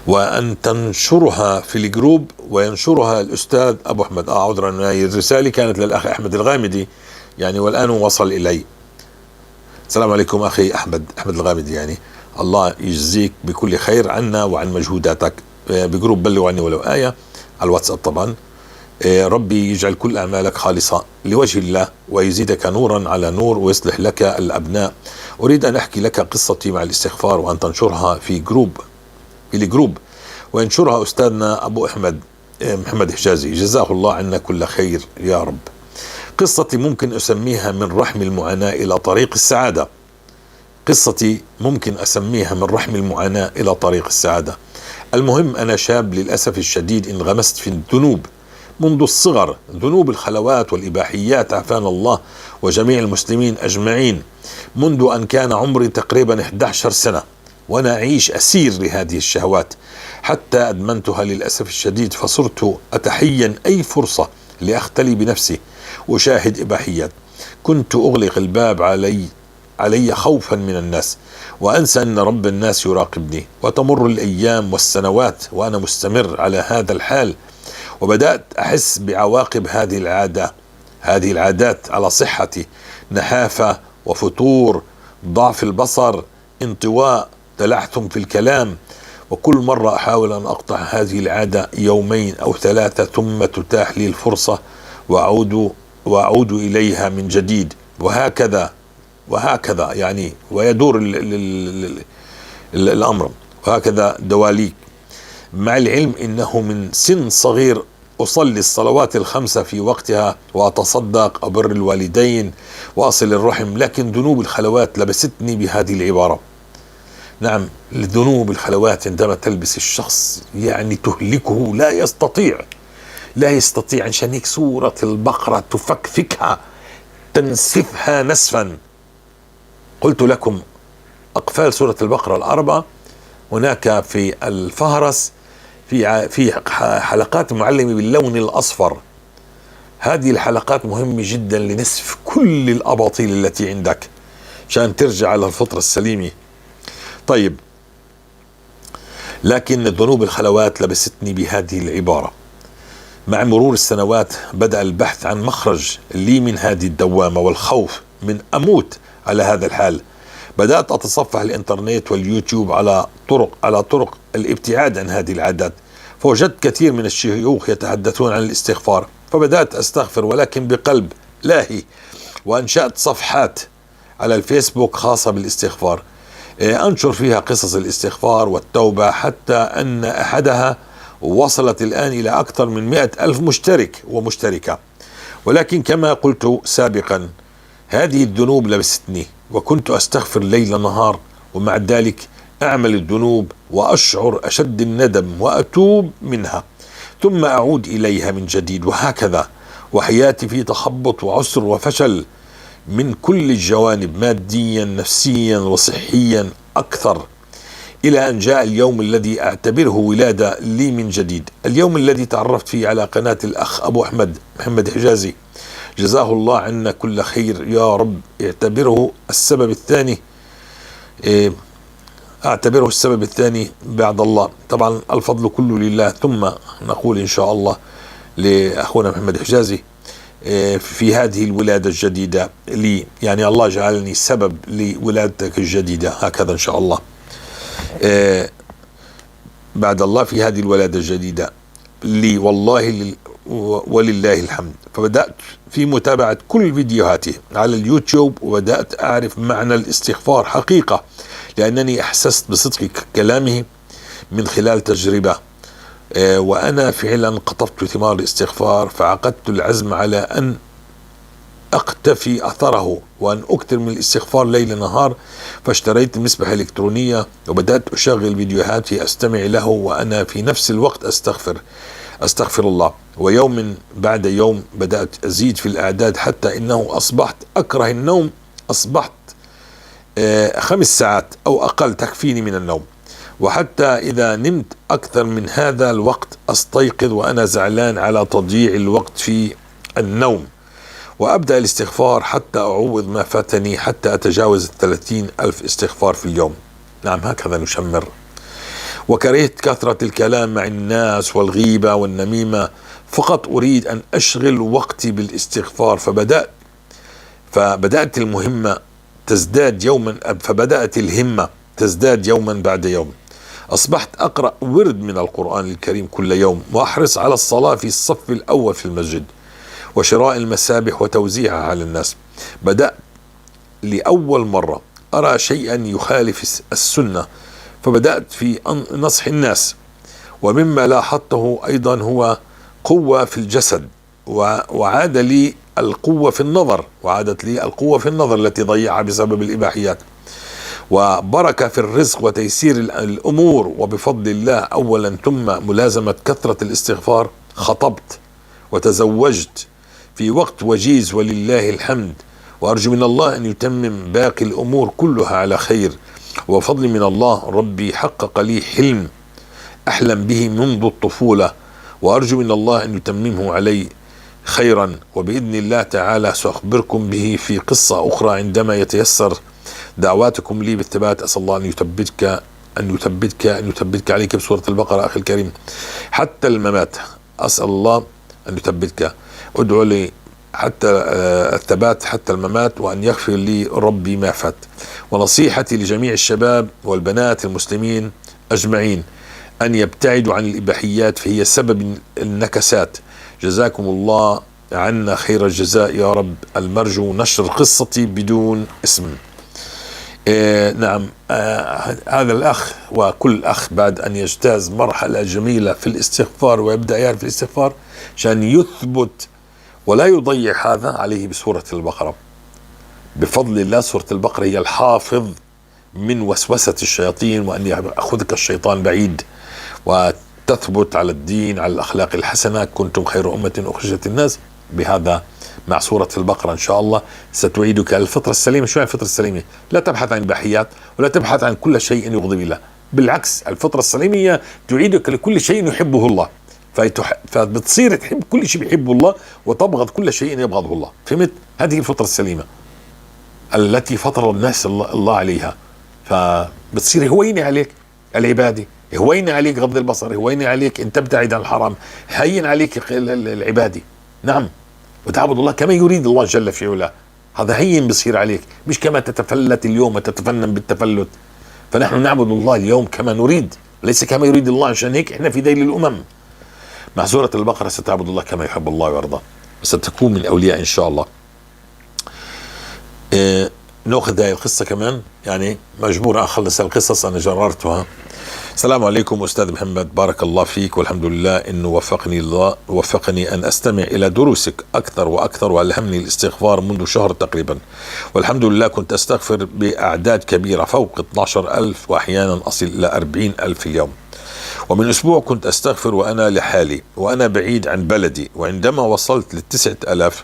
وأن تنشرها في الجروب وينشرها الأستاذ أبو أحمد. عذرا الرسالة كانت للأخ أحمد الغامدي يعني والآن وصل إلي. السلام عليكم أخي أحمد الغامدي. يعني الله يجزيك بكل خير عنا وعن مجهوداتك بجروب بلغوا عني ولو آية على الواتساب طبعا. ربي يجعل كل أعمالك خالصة لوجه الله ويزيدك نورا على نور ويصلح لك الأبناء. أريد أن أحكي لك قصتي مع الاستغفار وأن تنشرها في الجروب وينشرها أستاذنا أبو أحمد محمد حجازي جزاه الله عنا كل خير يا رب. قصتي ممكن أسميها من رحم المعاناة إلى طريق السعادة. قصتي ممكن أسميها من رحم المعاناة إلى طريق السعادة. المهم أنا شاب للأسف الشديد انغمست في الذنوب منذ الصغر، ذنوب الخلوات والإباحيات عافانا الله وجميع المسلمين أجمعين، منذ أن كان عمري تقريبا 11 سنة وأنا أعيش أسير لهذه الشهوات حتى أدمنتها للأسف الشديد، فصرت أتحين أي فرصة لأختلي بنفسي وشاهد إباحيات. كنت أغلق الباب علي خوفا من الناس وأنسى أن رب الناس يراقبني. وتمر الأيام والسنوات وأنا مستمر على هذا الحال، وبدأت أحس بعواقب هذه العادات على صحتي: نحافة وفتور، ضعف البصر، انطواء، تلعثم في الكلام. وكل مرة أحاول أن أقطع هذه العادة 2 أو 3 ثم تتاح لي الفرصة وأعود إليها من جديد، وهكذا يعني ويدور الأمر وهكذا دواليك. مع العلم إنه من سن صغير أصلي الصلوات ال5 في وقتها وأتصدق أبر الوالدين وأصل الرحم، لكن ذنوب الخلوات لبستني بهذه العبارة. نعم، ذنوب الخلوات عندما تلبس الشخص يعني تهلكه، لا يستطيع. عشان هيك سورة البقرة تفكفكها، تنسفها نسفا. قلت لكم أقفال سورة البقرة 4 هناك في الفهرس في حلقات معلمة باللون الأصفر. هذه الحلقات مهمة جدا لنسف كل الأباطيل التي عندك عشان ترجع على الفطرة السليمة. طيب، لكن ذنوب الخلوات لبستني بهذه العبارة. مع مرور السنوات بدأ البحث عن مخرج لي من هذه الدوامة والخوف من أموت على هذا الحال. بدأت أتصفح الإنترنت واليوتيوب على طرق الابتعاد عن هذه العادات، فوجدت كثير من الشيوخ يتحدثون عن الاستغفار، فبدأت أستغفر ولكن بقلب لاهي، وأنشأت صفحات على الفيسبوك خاصة بالاستغفار أنشر فيها قصص الاستغفار والتوبة، حتى أن أحدها وصلت الآن إلى أكثر من 100,000 مشترك ومشتركة. ولكن كما قلت سابقا هذه الذنوب لبستني، وكنت أستغفر ليل نهار، ومع ذلك أعمل الذنوب وأشعر أشد الندم وأتوب منها ثم أعود إليها من جديد، وهكذا. وحياتي في تخبط وعسر وفشل من كل الجوانب، ماديا نفسيا وصحيا أكثر، إلى أن جاء اليوم الذي أعتبره ولادة لي من جديد، اليوم الذي تعرفت فيه على قناة الأخ أبو أحمد محمد حجازي جزاه الله عنا كل خير يا رب. أعتبره السبب الثاني بعد الله. طبعا الفضل كله لله، ثم نقول إن شاء الله لأخونا محمد حجازي في هذه الولادة الجديدة لي، يعني الله جعلني سبب لولادتك الجديدة، هكذا إن شاء الله بعد الله في هذه الولادة الجديدة. لي والله ولله الحمد. فبدأت في متابعة كل فيديوهاته على اليوتيوب، وبدأت أعرف معنى الاستغفار حقيقة، لأنني أحسست بصدق كلامه من خلال تجربة. وأنا فعلا قطفت ثمار الاستغفار، فعقدت العزم على أن أقتفي أثره وأن أكثر من الاستغفار ليل نهار. فاشتريت مسبحة إلكترونية وبدأت أشغل فيديوهاتي أستمع له وأنا في نفس الوقت أستغفر الله. ويوم بعد يوم بدأت أزيد في الأعداد، حتى إنه أصبحت أكره النوم. أصبحت 5 ساعات أو أقل تكفيني من النوم، وحتى إذا نمت أكثر من هذا الوقت أستيقظ وأنا زعلان على تضييع الوقت في النوم، وأبدأ الاستغفار حتى أعوض ما فاتني، حتى أتجاوز 30,000 استغفار في اليوم. نعم، هكذا نشمر. وكرهت كثرة الكلام مع الناس والغيبة والنميمة، فقط أريد أن أشغل وقتي بالاستغفار. فبدأت الهمة تزداد يوما بعد يوم. أصبحت أقرأ ورد من القرآن الكريم كل يوم، وأحرص على الصلاة في الصف الأول في المسجد، وشراء المسابح وتوزيعها على الناس. بدأت لأول مرة أرى شيئا يخالف السنة، فبدأت في نصح الناس. ومما لاحظته أيضا هو قوة في الجسد، وعادت لي القوة في النظر التي ضيعها بسبب الإباحيات، وبركة في الرزق وتيسير الأمور. وبفضل الله أولا ثم ملازمة كثرة الاستغفار خطبت وتزوجت في وقت وجيز ولله الحمد. وأرجو من الله أن يتمم باقي الأمور كلها على خير. وفضل من الله ربي حقق لي حلم أحلم به منذ الطفولة، وأرجو من الله أن يتممه علي خيرا. وبإذن الله تعالى سأخبركم به في قصة أخرى عندما يتيسر. دعواتكم لي بالثبات. أسأل الله أن يثبتك عليك بسورة البقرة أخي الكريم حتى الممات. أسأل الله أن يثبتك. أدعو لي حتى الثبات حتى الممات، وأن يغفر لي ربي ما فات. ونصيحتي لجميع الشباب والبنات المسلمين أجمعين أن يبتعدوا عن الإباحيات، فهي سبب النكسات. جزاكم الله عنا خير الجزاء يا رب. المرجو نشر قصتي بدون اسم. نعم، هذا الأخ وكل أخ بعد أن يجتاز مرحلة جميلة في الاستغفار ويبدأ يعرف الاستغفار عشان يثبت ولا يضيع هذا، عليه بسورة البقرة. بفضل الله سورة البقرة هي الحافظ من وسوسة الشياطين، وأن يأخذك الشيطان بعيد، وتثبت على الدين، على الأخلاق الحسنة. كنتم خير أمة أخرجت الناس. بهذا مع سورة البقرة إن شاء الله ستعيدك الفطرة السليمة. شو يعني الفطرة السليمة؟ لا تبحث عن إباحيات ولا تبحث عن كل شيء يغضب الله، بالعكس الفطرة السليمة هي تعيدك لكل شيء يحبه الله، فبتصير تحب كل شيء بيحبه الله وتبغض كل شيء يبغضه الله. فهمت؟ هذه الفطرة السليمة التي فطر الناس الله عليها. فبتصير هوينة عليك العبادة، هوينة عليك غض البصر، هوينة عليك أن تبتعد عن الحرام، هين عليك العبادة. نعم، وتعبد الله كما يريد الله جل في علاه. هذا هين بصير عليك، مش كما تتفلت اليوم وتتفنن بالتفلت. فنحن نعبد الله اليوم كما نريد، ليس كما يريد الله. عشان هيك احنا في ذيل الأمم. مع سورة البقرة ستعبد الله كما يحب الله ويرضى، وستكون من أولياء إن شاء الله. نأخذ هاي القصة كمان، يعني مجبور أخلص القصص، أنا جررتها. السلام عليكم أستاذ محمد، بارك الله فيك، والحمد لله إنه وفقني أن أستمع إلى دروسك أكثر وأكثر، وألهمني الاستغفار منذ شهر تقريبا، والحمد لله كنت أستغفر بأعداد كبيرة فوق 12,000 وأحيانا أصل إلى 40,000 في اليوم. ومن أسبوع كنت أستغفر وأنا لحالي وأنا بعيد عن بلدي، وعندما وصلت ل9,000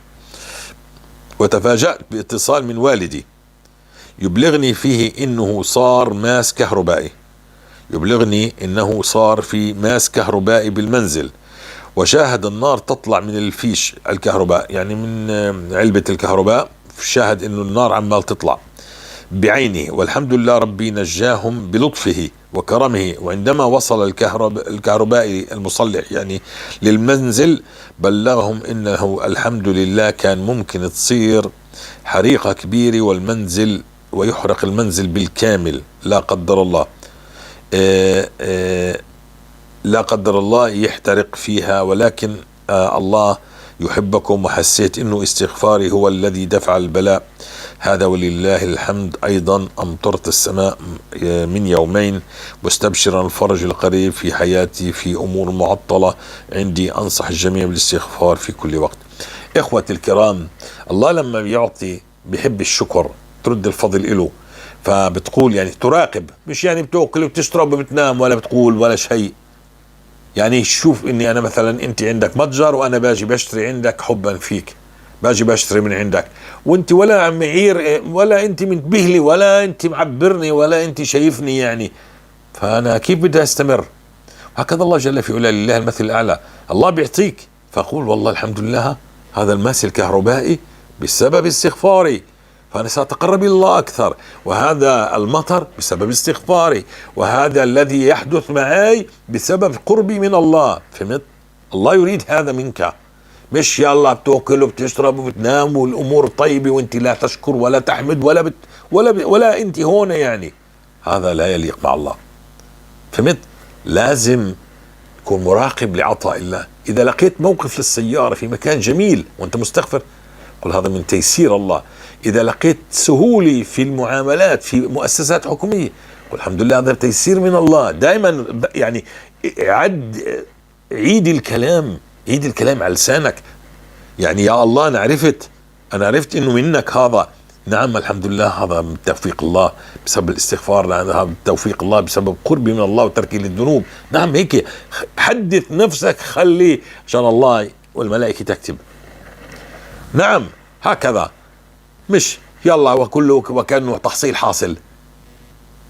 وتفاجأت باتصال من والدي يبلغني إنه صار في ماس كهربائي بالمنزل، وشاهد النار تطلع من الفيش الكهرباء، يعني من علبة الكهرباء، شاهد إنه النار عمال تطلع بعينه. والحمد لله ربي نجاهم بلطفه وكرمه. وعندما وصل الكهربائي المصلح يعني للمنزل بلغهم إنه الحمد لله كان ممكن تصير حريقة كبيرة ويحرق المنزل بالكامل لا قدر الله. لا قدر الله يحترق فيها، ولكن الله يحبكم، وحسيت انه استغفاري هو الذي دفع البلاء هذا ولله الحمد. ايضا امطرت السماء من يومين، مستبشرا الفرج القريب في حياتي في امور معطلة عندي. انصح الجميع بالاستغفار في كل وقت. اخوتي الكرام، الله لما بيعطي بيحب الشكر، ترد الفضل إله. فبتقول يعني تراقب، مش يعني بتاكل وبتشرب وبتنام ولا بتقول ولا شيء. يعني شوف اني انا مثلا انت عندك متجر وانا باجي بشتري عندك حبا فيك، باجي بشتري من عندك وانت ولا عم معير ولا انت منتبه لي ولا انت معبرني ولا انت شايفني، يعني فانا كيف بدي استمر؟ هكذا الله جل في علاه، لله المثل الاعلى. الله بيعطيك فاقول والله الحمد لله هذا الماس الكهربائي بسبب استغفاري، فأنا سأتقرب إلى الله أكثر، وهذا المطر بسبب استغفاري، وهذا الذي يحدث معي بسبب قربي من الله. فهمت؟ الله يريد هذا منك، مش يا الله بتاكل وبتشرب وبتنام والأمور طيبة وانت لا تشكر ولا تحمد ولا انت هون، يعني هذا لا يليق مع الله. فهمت؟ لازم تكون مراقب لعطاء الله. إذا لقيت موقف للسيارة في مكان جميل وانت مستغفر، قل هذا من تيسير الله. إذا لقيت سهولة في المعاملات في مؤسسات حكومية، قل الحمد لله هذا تيسير من الله. دائما يعني عيد الكلام على لسانك، يعني يا الله أنا عرفت إنه منك هذا، نعم الحمد لله هذا من توفيق الله بسبب الاستغفار، هذا من توفيق الله بسبب قربي من الله وتركي للذنوب. نعم هيك حدث نفسك، خلي عشان الله والملائكة تكتب. نعم هكذا، مش يلا وكله وكأنه تحصيل حاصل،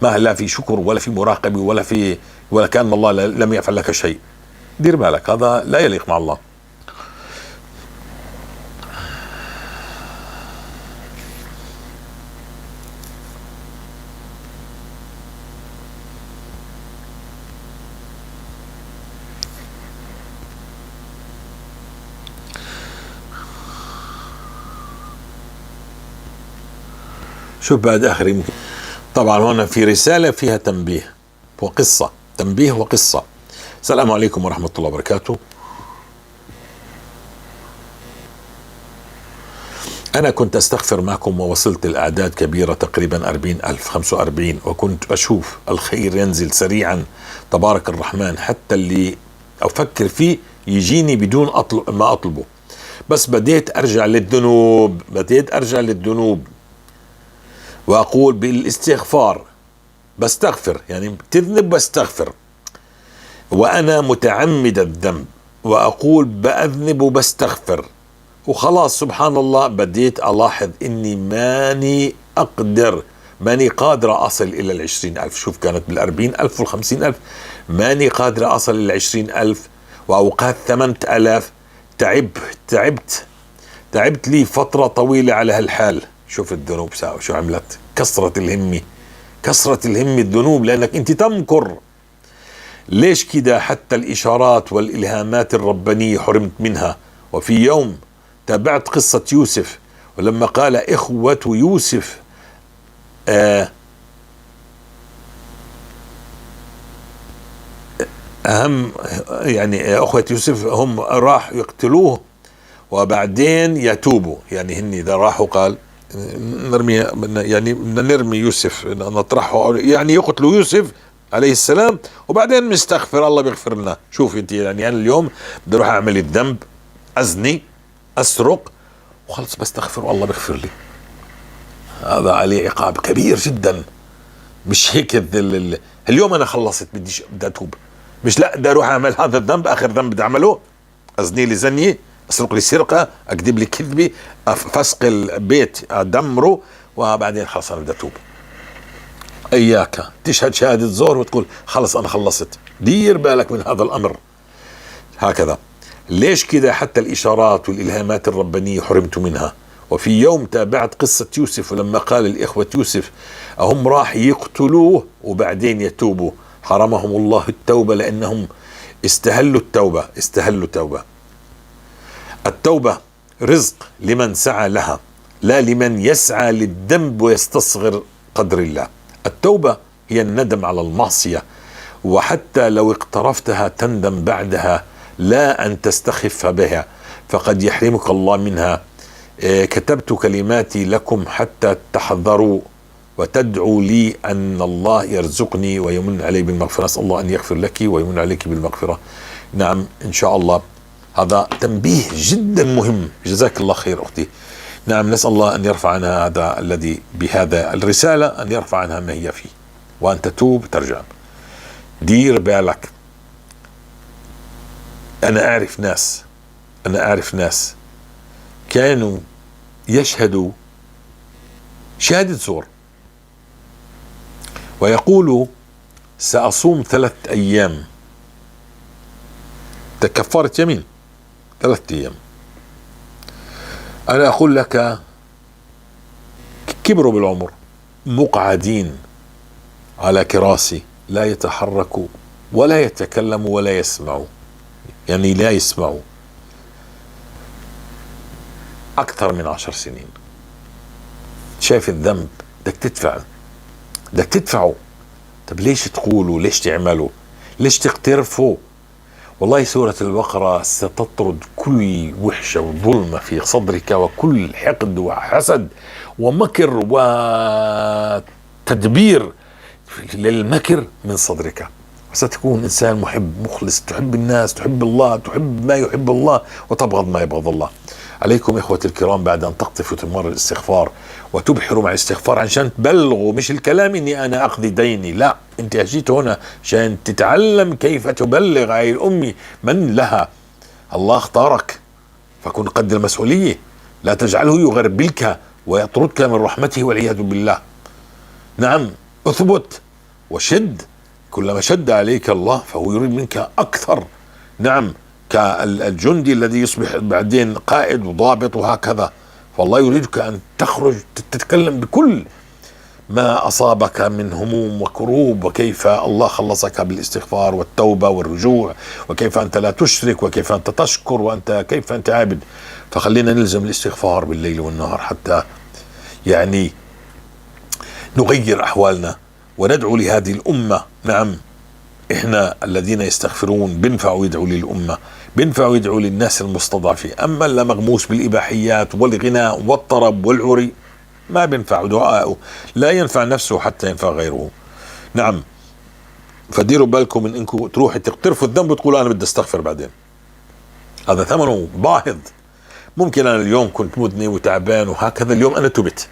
ما لا في شكر ولا في مراقبة ولا كأن الله لم يفعل لك شيء. دير بالك، هذا لا يليق مع الله. شوف بعد آخر، طبعا هنا في رسالة فيها تنبيه وقصة، تنبيه وقصة. السلام عليكم ورحمة الله وبركاته. أنا كنت أستغفر معكم ووصلت الأعداد كبيرة تقريبا 40,000 45، وكنت أشوف الخير ينزل سريعا تبارك الرحمن، حتى اللي أفكر فيه يجيني بدون ما أطلبه. بس بديت أرجع للذنوب وأقول بالاستغفار، بستغفر يعني بتذنب بستغفر وأنا متعمد الذنب، وأقول بأذنب وبستغفر، وخلاص سبحان الله بديت ألاحظ إني ماني قادر أصل إلى 20,000. شوف كانت 40,000 و50,000، ماني قادر أصل إلى 20,000، وأوقات 8,000. تعبت لي فترة طويلة على هالحال. شوف الذنوب شو عملت، كسرت الهم الذنوب، لأنك أنت تمكر. ليش كده؟ حتى الإشارات والإلهامات الربانية حرمت منها. وفي يوم تابعت قصة يوسف، ولما قال إخوة يوسف أهم، يعني أخوة يوسف هم راح يقتلوه وبعدين يتوبوا، يعني هن إذا راحوا قال نرمي يوسف نطرحه، يعني يقتلوا يوسف عليه السلام وبعدين نستغفر الله بيغفر لنا. شوف انت، يعني انا اليوم بدي اروح اعمل الذنب، ازني، اسرق، وخلص بستغفر والله بيغفر لي. هذا عليه عقاب كبير جدا. مش هيك اليوم انا خلصت بدي اتوب، مش لا بدي اروح اعمل هذا الذنب، اخر ذنب بدي اعمله، ازني لي زنيه، اسرق لي سرقه، اكذب لي كذبه، فسق البيت ادمره، وبعدين خلص انا بدي اتوب. اياك تشهد شهاده زور وتقول خلص انا خلصت. دير بالك من هذا الامر. هكذا. ليش كده؟ حتى الاشارات والالهامات الربانيه حرمت منها. وفي يوم تابعت قصه يوسف، ولما قال الاخوه يوسف هم راح يقتلوه وبعدين يتوبوا، حرمهم الله التوبه لانهم استهلوا التوبه. التوبة رزق لمن سعى لها، لا لمن يسعى للذنب ويستصغر قدر الله. التوبة هي الندم على المعصية وحتى لو اقترفتها تندم بعدها، لا أن تستخف بها فقد يحرمك الله منها. كتبت كلماتي لكم حتى تحذروا وتدعوا لي أن الله يرزقني ويمن علي بالمغفرة. أسأل الله أن يغفر لك ويمن عليك بالمغفرة. نعم إن شاء الله، هذا تنبيه جدا مهم. جزاك الله خير أختي. نعم نسأل الله أن يرفع عنها هذا الذي بهذا الرسالة، أن يرفع عنها ما هي فيه، وأن تتوب ترجع. دير بالك، أنا أعرف ناس كانوا يشهدوا شهادة زور ويقولوا سأصوم 3 أيام، كفارة يمين 3 أيام. أنا أقول لك كبروا بالعمر، مقعدين على كراسي، لا يتحركوا ولا يتكلموا ولا يسمعوا، يعني لا يسمعوا أكثر من 10 سنين. شايف الذنب بدك تدفعه. طب ليش تقولوا؟ ليش تعملوا؟ ليش تقترفوا؟ والله سورة البقرة ستطرد كل وحشة وظلمة في صدرك، وكل حقد وحسد ومكر وتدبير للمكر من صدرك، وستكون إنسان محب مخلص، تحب الناس، تحب الله، تحب ما يحب الله، وتبغض ما يبغض الله. عليكم إخوة الكرام بعد أن تقطفوا ثمار الاستغفار وتبحروا مع الاستغفار عشان تبلغوا، مش الكلام إني أنا أقضي ديني، لا، أنت أجيت هنا عشان تتعلم كيف تبلغ هاي الأمة من لها. الله اختارك فكن قد المسؤولية، لا تجعله يغربلك ويطردك من رحمته والعياذ بالله. نعم اثبت وشد، كلما شد عليك الله فهو يريد منك أكثر. نعم كالجندي الذي يصبح بعدين قائد وضابط وهكذا، فالله يريدك أن تخرج تتكلم بكل ما أصابك من هموم وكروب، وكيف الله خلصك بالاستغفار والتوبة والرجوع، وكيف أنت لا تشرك، وكيف أنت تشكر، وأنت كيف أنت عابد. فخلينا نلزم الاستغفار بالليل والنهار حتى يعني نغير أحوالنا وندعو لهذه الأمة. نعم إحنا الذين يستغفرون بنفعوا يدعوا للأمة، بنفعوا يدعوا للناس المستضعفين. أما اللي مغموس بالإباحيات والغناء والطرب والعري ما بينفع دعائه، لا ينفع نفسه حتى ينفع غيره. نعم فديروا بالكم من انكم تروحوا تقترفوا الذنب وتقولوا انا بدي استغفر بعدين، هذا ثمنه باهظ. ممكن انا اليوم كنت مذنب وتعبان وهكذا، اليوم انا تبت،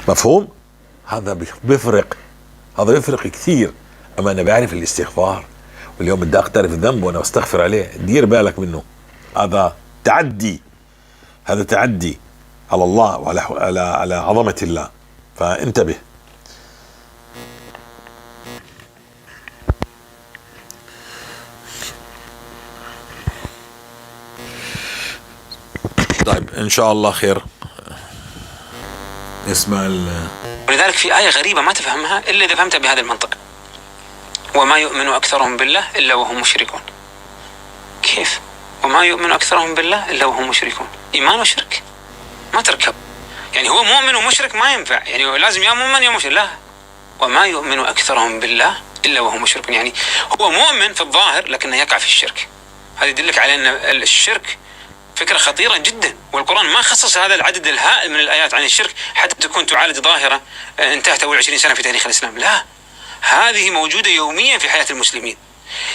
مفهوم؟ هذا بيفرق، هذا بيفرق كثير. اما انا بعرف الاستغفار واليوم بدي اقترف الذنب وانا استغفر عليه، دير بالك منه، هذا تعدي، هذا تعدي على الله وعلى عظمة الله، فانتبه. طيب ان شاء الله خير. اسمع ولذلك في آية غريبة ما تفهمها إلا إذا فهمتها بهذا المنطق: وما يؤمن أكثرهم بالله إلا وهم مشركون. كيف؟ وما يؤمن أكثرهم بالله إلا وهم مشركون. إيمان وشرك ما تركب، يعني هو مؤمن ومشرك ما ينفع، يعني لازم يا مؤمن يا مشرك، لا، وما يؤمن أكثرهم بالله إلا وهم مشركون، يعني هو مؤمن في الظاهر لكنه يقع في الشرك. هذا يدلك على أن الشرك فكرة خطيرة جدا، والقرآن ما خصص هذا العدد الهائل من الآيات عن الشرك حتى تكون تعالج ظاهرة انتهت أول 20 سنة في تاريخ الإسلام، لا، هذه موجودة يوميا في حياة المسلمين.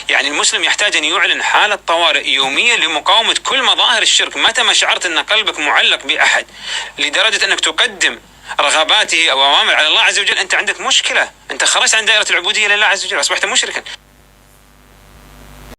يعني المسلم يحتاج أن يعلن حالة طوارئ يومية لمقاومة كل مظاهر الشرك. متى ما شعرت أن قلبك معلق بأحد لدرجة أنك تقدم رغباته أو أوامر على الله عز وجل، أنت عندك مشكلة، أنت خرجت عن دائرة العبودية لله عز وجل، أصبحت مشركا.